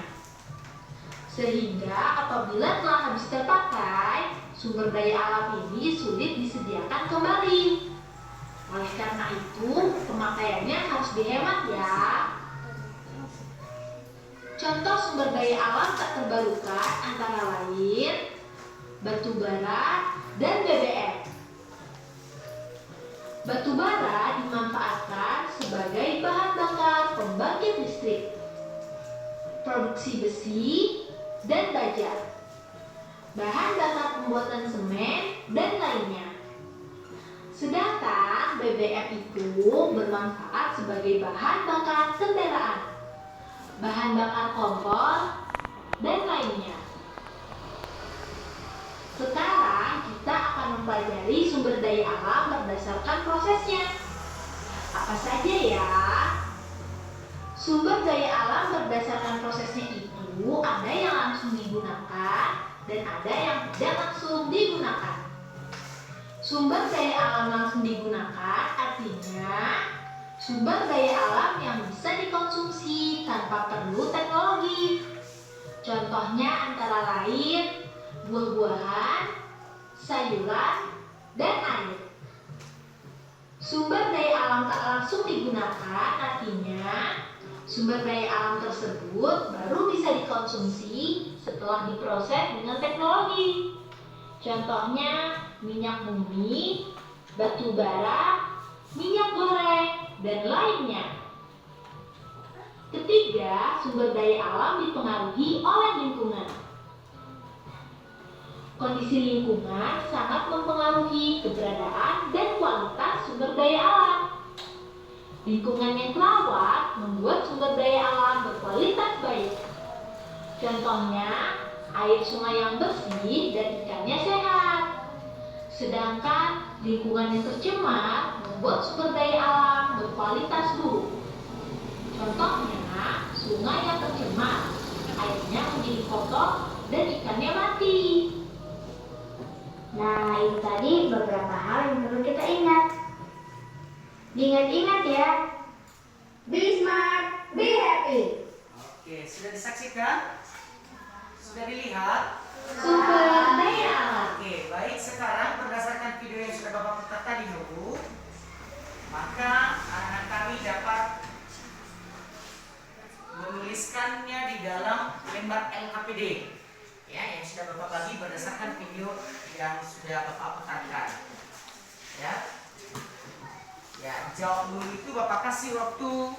Sehingga apabila telah habis terpakai, sumber daya alam ini sulit disediakan kembali. Oleh karena itu, pemakaiannya harus dihemat ya. Contoh sumber daya alam tak terbarukan antara lain batu bara dan BBM. Batu bara dimanfaatkan sebagai bahan bakar pembangkit listrik, produksi besi, dan baja, bahan bakar pembuatan semen, dan lainnya. Sedangkan BBM itu bermanfaat sebagai bahan bakar kendaraan, bahan bakar kompor, dan lainnya. Sekarang kita akan mempelajari sumber daya alam berdasarkan prosesnya. Apa saja ya? Sumber daya alam berdasarkan prosesnya itu ada yang langsung digunakan dan ada yang tidak langsung digunakan. Sumber daya alam langsung digunakan artinya sumber daya alam yang bisa dikonsumsi tanpa perlu teknologi. Contohnya antara lain buah-buahan, sayuran, dan air. Sumber daya alam tak langsung digunakan artinya sumber daya alam tersebut baru bisa dikonsumsi setelah diproses dengan teknologi. Contohnya minyak bumi, batu bara, minyak goreng, dan lainnya. Ketiga, sumber daya alam dipengaruhi oleh lingkungan. Kondisi lingkungan sangat mempengaruhi keberadaan dan kualitas sumber daya alam. Lingkungan yang terawat membuat sumber daya alam berkualitas baik. Contohnya, air sungai yang bersih dan ikannya sehat. Sedangkan lingkungan yang tercemar membuat sumber daya alam berkualitas buruk. Contohnya, sungai yang tercemar, airnya menjadi kotor dan ikannya mati. Nah, itu tadi beberapa hal yang perlu kita ingat. Diingat-ingat ya, Oke, sudah disaksikan? Sudah dilihat? Sumber daya alam. Oke, baik. Sekarang berdasarkan video yang sudah Bapak putar tadi dulu, maka anak-anak kami dapat menuliskannya di dalam lembar LKPD ya, yang sudah Bapak bagi berdasarkan video yang sudah Bapak putarkan. Ya. Ya, jawab dulu itu Bapak kasih waktu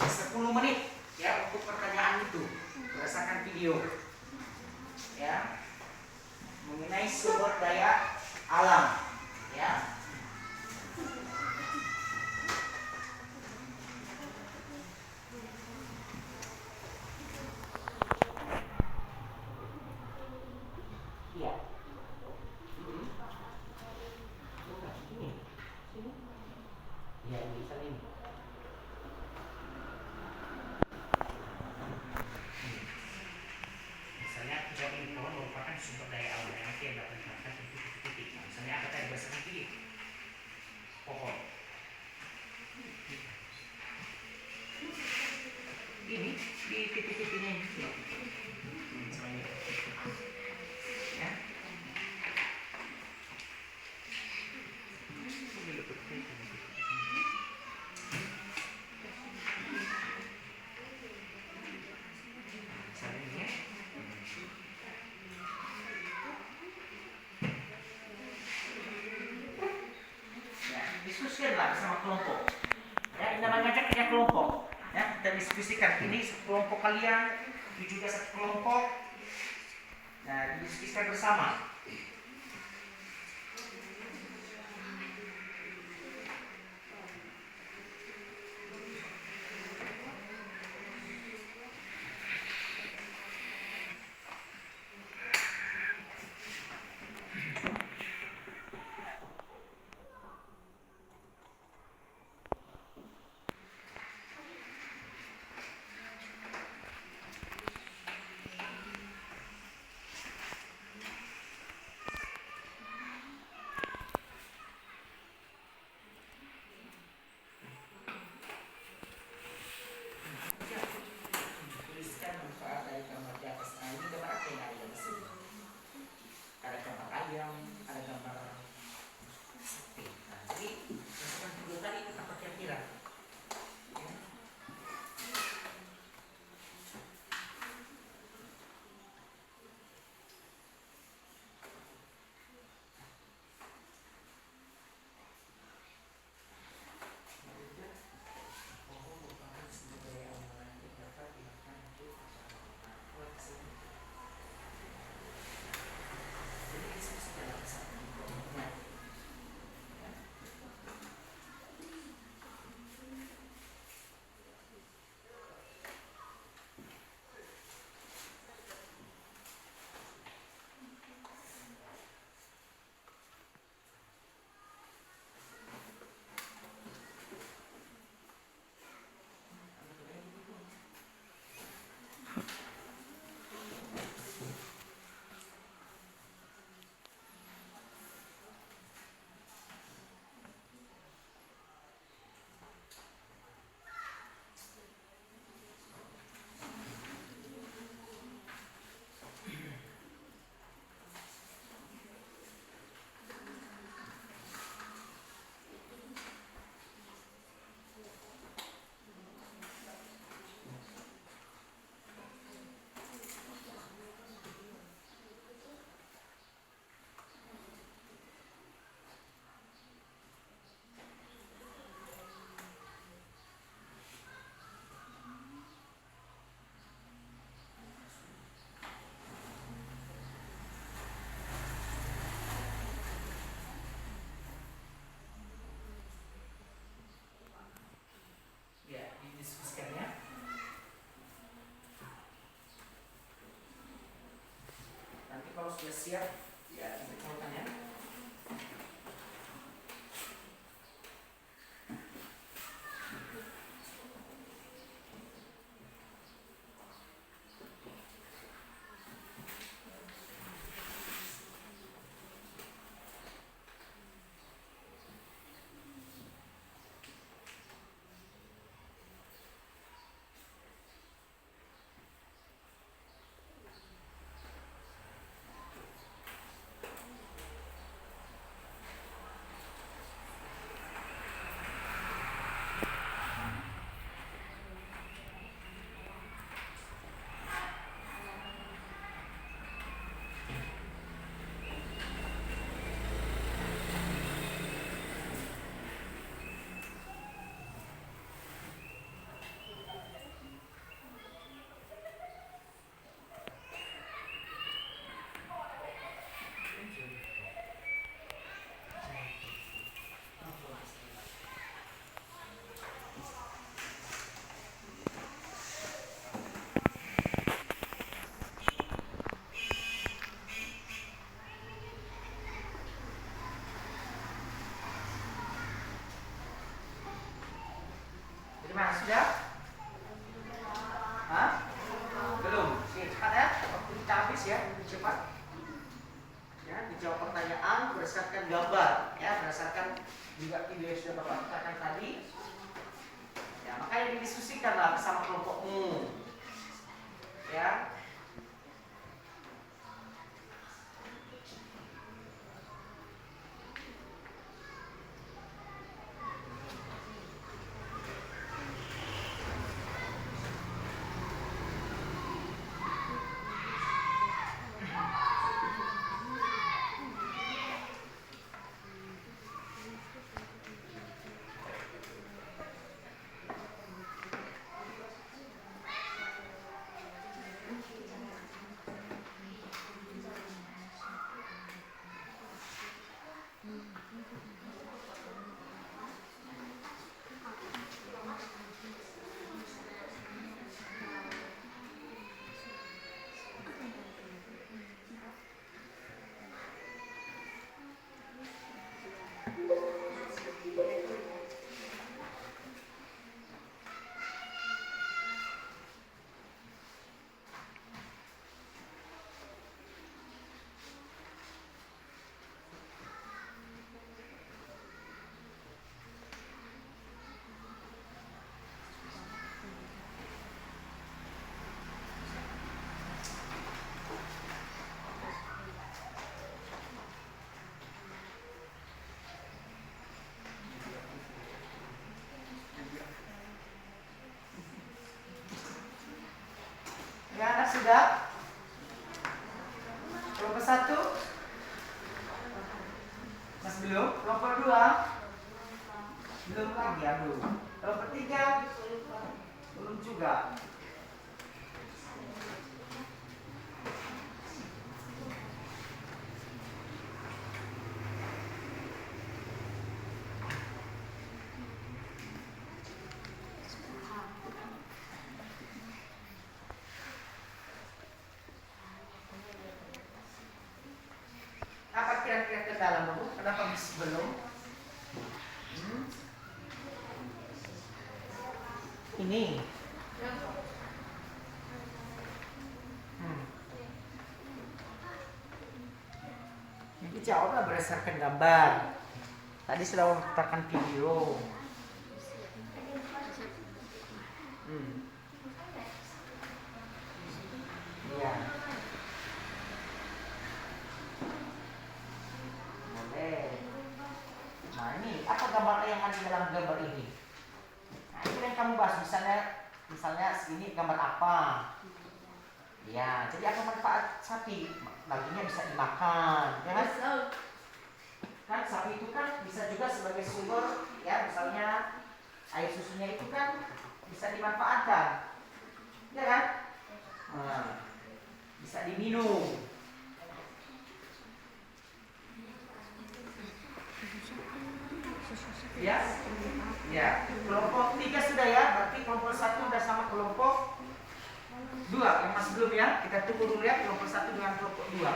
10 menit ya untuk pertanyaan itu berdasarkan video. Ya. Mengenai sumber daya alam. Ya. Iya. Iya, bisa ini. Misalnya jawab ini pohon merupakan sumber daya alam yang nanti yang dapat dimanfaatkan untuk titik-titik. Nah, misalnya apa tadi berdasarkan pilih pohon. Ini di titik-titiknya ini. Sama ini. Ya. Misalnya ini ya. Ya, diskusikanlah bersama kelompok. Ya, ini namanya ngajak kerja kelompok. Ya, kita diskusikan ini kelompok kalian, itu juga satu kelompok. Nah, didiskusikan bersama. Tuliskan manfaat dari gambar di atas. Nah, ini gambar apa yang ada di sini? Ada gambar ayam, ada gambar sapi. Nah, jadi berdasarkan video tadi apa kira-kira? Ya. Pohon merupakan sumber daya alam yang dapat dimakan untuk masyarakat. Jadi diskusikan bersama kelompoknya. Ya. Ya, didiskusikan ya. Nanti kalau sudah siap, ya diberitahukan ya. Mas ya, cepat. Ya, dijawab pertanyaan berdasarkan gambar, ya, berdasarkan juga video yang sudah Bapak katakan tadi. Ya, makanya didiskusikanlah bersama kelompokmu. Ya. Ya, anak sudah? Kelompok 1? Mas belum? Kelompok 2? Belum lagi, aduh. Kelompok 3? Belum juga. Apa kira-kira kendala Bu? Kenapa masih belum? Ini. Jadi jawablah berdasarkan gambar. Tadi sudah memutarkan video. Iya. Boleh. Nah ini apa gambar yang ada di dalam gambar ini? Nah itu yang kamu bahas. Misalnya ini gambar apa? Ya, jadi apa manfaat sapi? Dagingnya bisa dimakan, ya kan? Kan sapi itu kan bisa juga sebagai sumber, ya misalnya air susunya itu kan bisa dimanfaatkan, ya kan? Nah, bisa diminum. Ya, ya. Kelompok 3 sudah ya, berarti kelompok 1 sudah sama kelompok 2 yang masih belum ya. Kita tunggu dulu ya kelompok 1 dengan kelompok 2.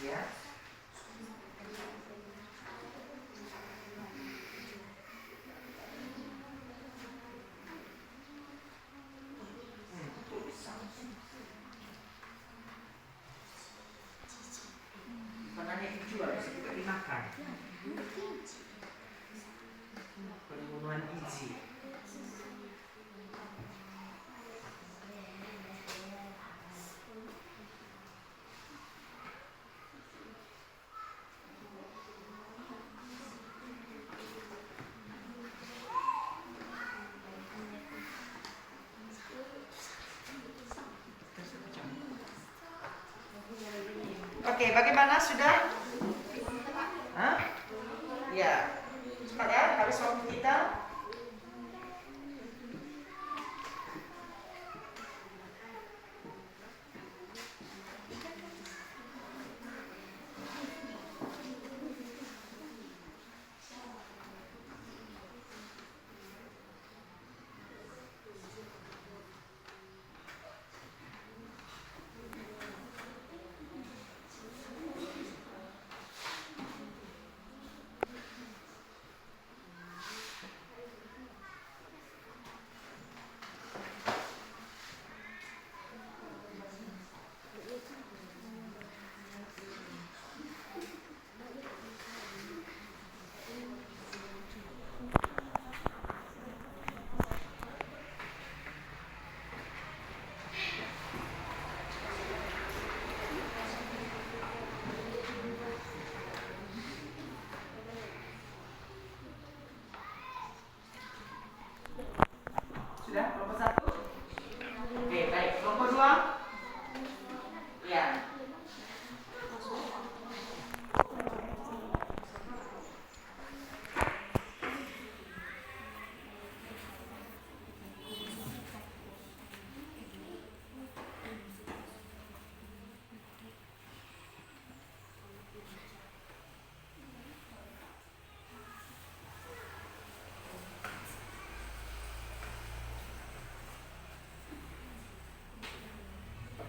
Ya. Banana itu juga bisa juga dimakan. Pembunuhan gizi. Oke, bagaimana sudah? Hah? Ya, cepat ya, habis waktu kita.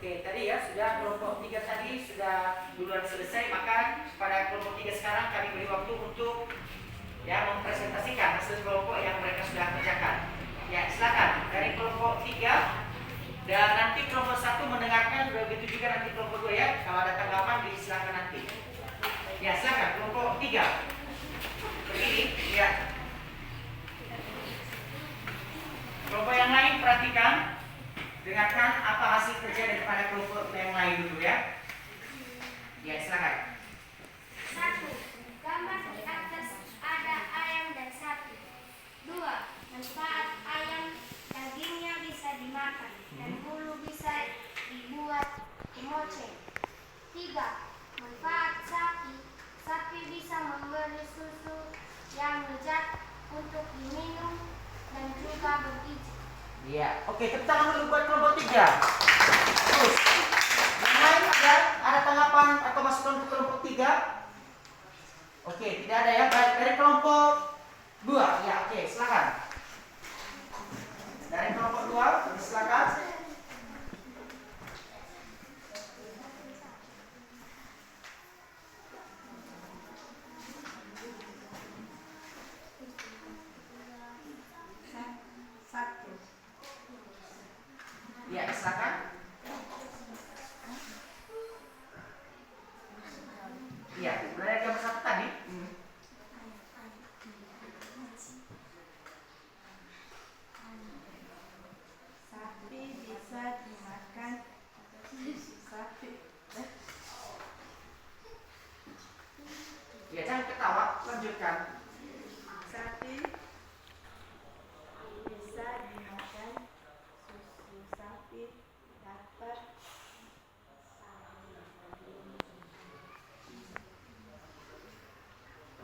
Oke, tadi ya sudah kelompok 3 tadi sudah duluan selesai, maka pada kelompok 3 sekarang kami beri waktu untuk ya mempresentasikan hasil kelompok yang mereka sudah kerjakan. Ya, silakan dari kelompok 3 dan nanti kelompok 1 mendengarkan, begitu juga nanti kelompok 2 ya. Kalau ada tanggapan disilakan nanti. Ya, silakan kelompok 3. Begini, ya. Kelompok yang lain perhatikan, dengarkan apa hasil kerja daripada kelompok yang lain dulu ya. Ya, silakan. 1. Gambar di atas ada ayam dan sapi. 2. Manfaat ayam, dagingnya bisa dimakan dan bulu bisa dibuat kemoceng. 3. Manfaat sapi, sapi bisa memberi susu yang lezat untuk diminum dan juga bergizi. Iya, oke, tepuk tangan dulu buat kelompok 3. Terus, yang lain ada tanggapan atau masukan untuk kelompok 3? Oke, tidak ada ya. Baik, dari kelompok 2, ya oke, silakan. Dari kelompok 2, silakan. Ya, silakan. Iya, berada gambar 1 tadi. Sapi bisa dimakan. Sapi. Ya, jangan ketawa, lanjutkan. Sapi bisa dimakan. Susu sapi dapat.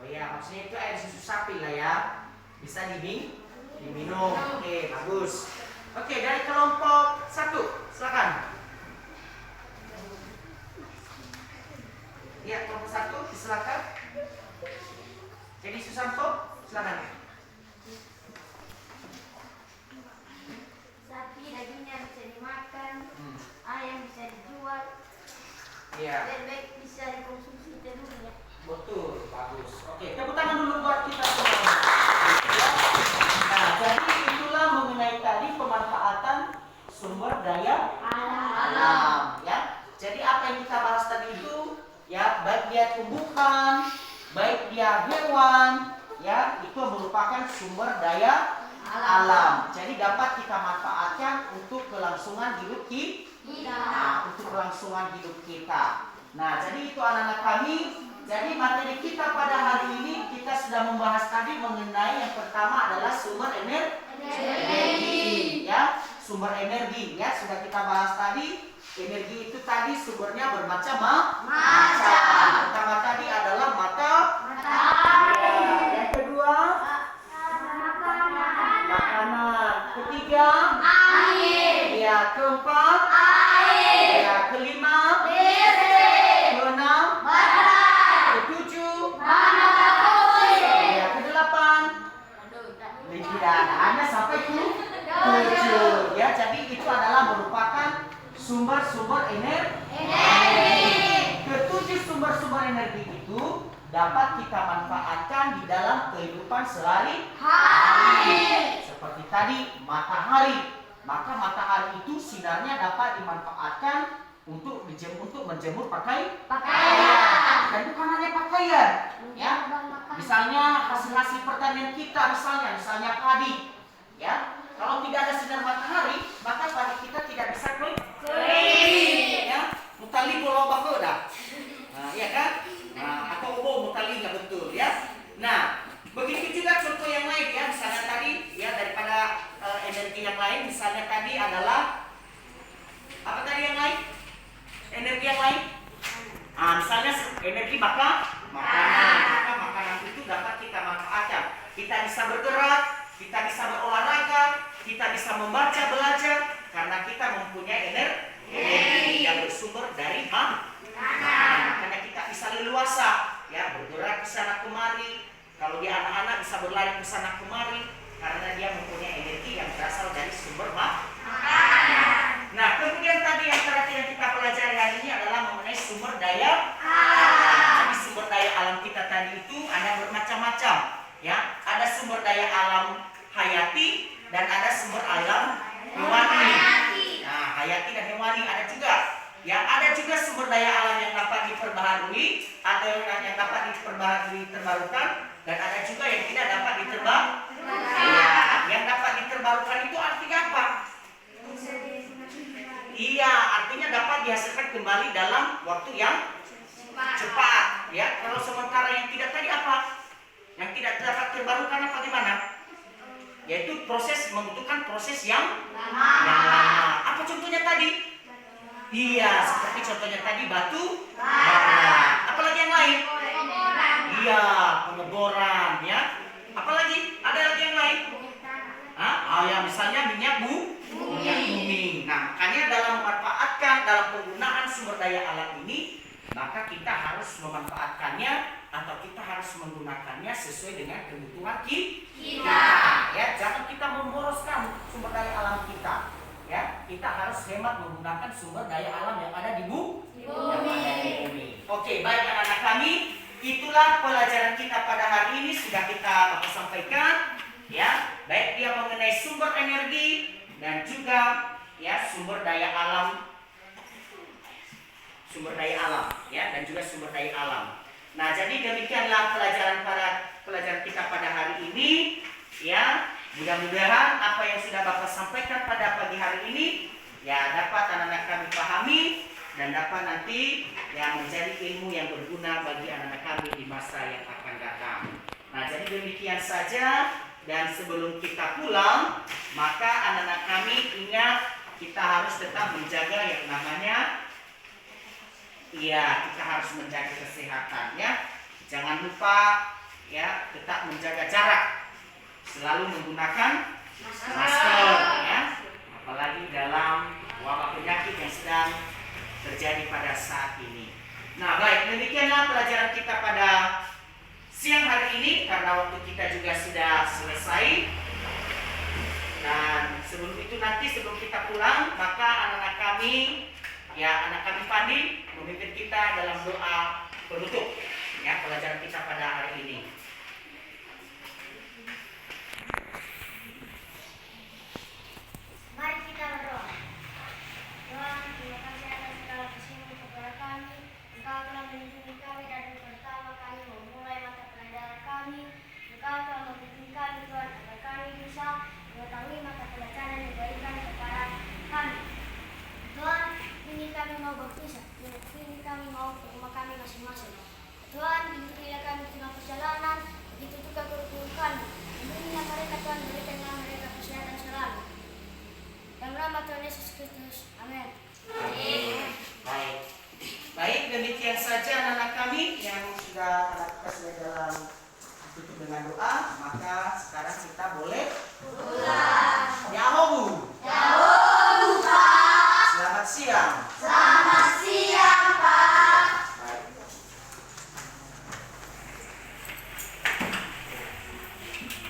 Oh ya, maksudnya itu air susu sapi lah ya. Bisa diminum. Oke, bagus. Oke, dari kelompok 1, silakan. Ya, kelompok 1, silakan. Jadi Susanto, silakan. Sapi dagingnya bisa dimakan, ayam bisa dijual, Iya, bebek bisa dikonsumsi telurnya. betul, bagus. Oke, tepuk tangan dulu buat kita semua. Ya. Nah, jadi itulah mengenai tadi pemanfaatan sumber daya alam, ya. Jadi apa yang kita bahas tadi itu, ya, baik dia tumbuhan, baik dia hewan, ya, itu merupakan sumber daya alam. Jadi dapat kita manfaatkan untuk kelangsungan hidup kita. Nah, untuk kelangsungan hidup kita. Nah, jadi itu anak-anak kami. Jadi materi kita pada hari ini kita sudah membahas tadi mengenai yang pertama adalah sumber energi, ya, sumber energi, ya, sudah kita bahas tadi. Energi itu tadi sumbernya bermacam-macam. Pertama tadi adalah matahari. Yang kedua, makanan. Ketiga, Air. ya, keempat, Air. ya, kelima, Listrik. keenam, ketujuh, ya, kedelapan. Tidak, Anda sampai tujuh, ya. Jadi itu adalah merupakan sumber-sumber energi. Ketujuh sumber-sumber energi itu dapat kita manfaatkan di dalam kehidupan sehari-hari. Seperti tadi matahari, maka matahari itu sinarnya dapat dimanfaatkan untuk menjemur pakaian. Dan bukan hanya pakaian, ya. Misalnya hasil-hasil pertanian kita, misalnya padi, ya. Kalau tidak ada sinar matahari, maka padi kita tidak bisa kering, ya. Mutali bola bako dah. Nah, iya kan? Nah, atau mutali nggak betul, ya. Nah, begitu juga contoh yang lain, ya. Misalnya tadi, ya, daripada energi yang lain, misalnya tadi adalah apa tadi yang lain? Energi yang lain? Misalnya energi makanan. Maka makanan itu dapat kita manfaatkan. Kita bisa bergerak, kita bisa berolahraga, kita bisa membaca, belajar, karena kita mempunyai energi yang bersumber dari makanan. Makanya kita bisa leluasa, ya, bergerak ke sana kemari. Kalau dia anak-anak bisa berlari ke sana kemari karena dia mempunyai energi yang berasal dari sumber makanan. Nah, kemudian tadi yang terakhir yang kita pelajari hari ini adalah mengenai sumber daya alam. Jadi sumber daya alam kita tadi itu ada bermacam-macam, ya. Ada sumber daya alam hayati dan ada sumber alam hewani. Nah, hayati dan hewani ada juga. Ya, ada juga sumber daya alam yang dapat diperbaharui atau yang dapat terbarukan, dan ada juga yang tidak dapat diterbarukan. Ya, yang dapat diterbarukan itu artinya apa? Iya, artinya dapat dihasilkan kembali dalam waktu yang cepat. Ya, kalau sementara yang tidak tadi apa? Yang tidak dapat terbarukan apa gimana? Yaitu membutuhkan proses yang lama. Apa contohnya tadi? Iya, seperti contohnya tadi batu bara. Apalagi yang lain? Iya, pengeboran, ya. Apalagi? Ada lagi yang lain? Ya, misalnya minyak bumi. Nah, makanya dalam penggunaan sumber daya alam ini, maka kita harus memanfaatkannya atau kita harus menggunakannya sesuai dengan kebutuhan kita. Ya, jangan kita memboroskan sumber daya alam kita. Ya, kita harus hemat menggunakan sumber daya alam yang ada di bumi. Oke, baik anak-anak kami, itulah pelajaran kita pada hari ini sudah kita sampaikan. Ya, baik dia mengenai sumber energi dan juga ya sumber daya alam, ya, dan juga sumber daya alam. Nah, jadi demikianlah pelajaran kita pada hari ini. Ya, mudah-mudahan apa yang sudah Bapak sampaikan pada pagi hari ini ya dapat anak-anak kami pahami dan dapat nanti ya menjadi ilmu yang berguna bagi anak-anak kami di masa yang akan datang. Nah, jadi demikian saja, dan sebelum kita pulang, maka anak-anak kami ingat kita harus tetap menjaga yang namanya kita harus menjaga kesehatan, ya. Jangan lupa ya tetap menjaga jarak. Selalu menggunakan masker, ya. Apalagi dalam wabah penyakit yang sedang terjadi pada saat ini. Nah, baik, demikianlah pelajaran kita pada siang hari ini karena waktu kita juga sudah selesai. Dan sebelum kita pulang, maka anak kami Fandi memimpin kita dalam doa penutup ya pelajaran kita pada hari ini. Mari kita berdoa. Tuhan, terima kasih atas segala kasih-Mu kepada kami. Engkau telah melindungi kami dari pertama kami memulai mata pelajaran kami. Engkau telah membimbing kami, Tuhan, agar kami bisa mengetahui mata pelajaran yang diberikan kepada kami. Tuhan, ini kami mau berpisah. Ini kami mau ke rumah kami masing-masing. Tuhan, lindungilah kami di tengah perjalanan. Begitu juga guru-guru kami. Lindungilah mereka, Tuhan, berikanlah mereka kesehatan selalu. Dalam nama Tuhan Yesus Kristus. Amin. Baik, demikian saja anak-anak kami yang sudah dalam tutup dengan doa. Maka sekarang kita boleh pulang. Yahobu. Selamat siang.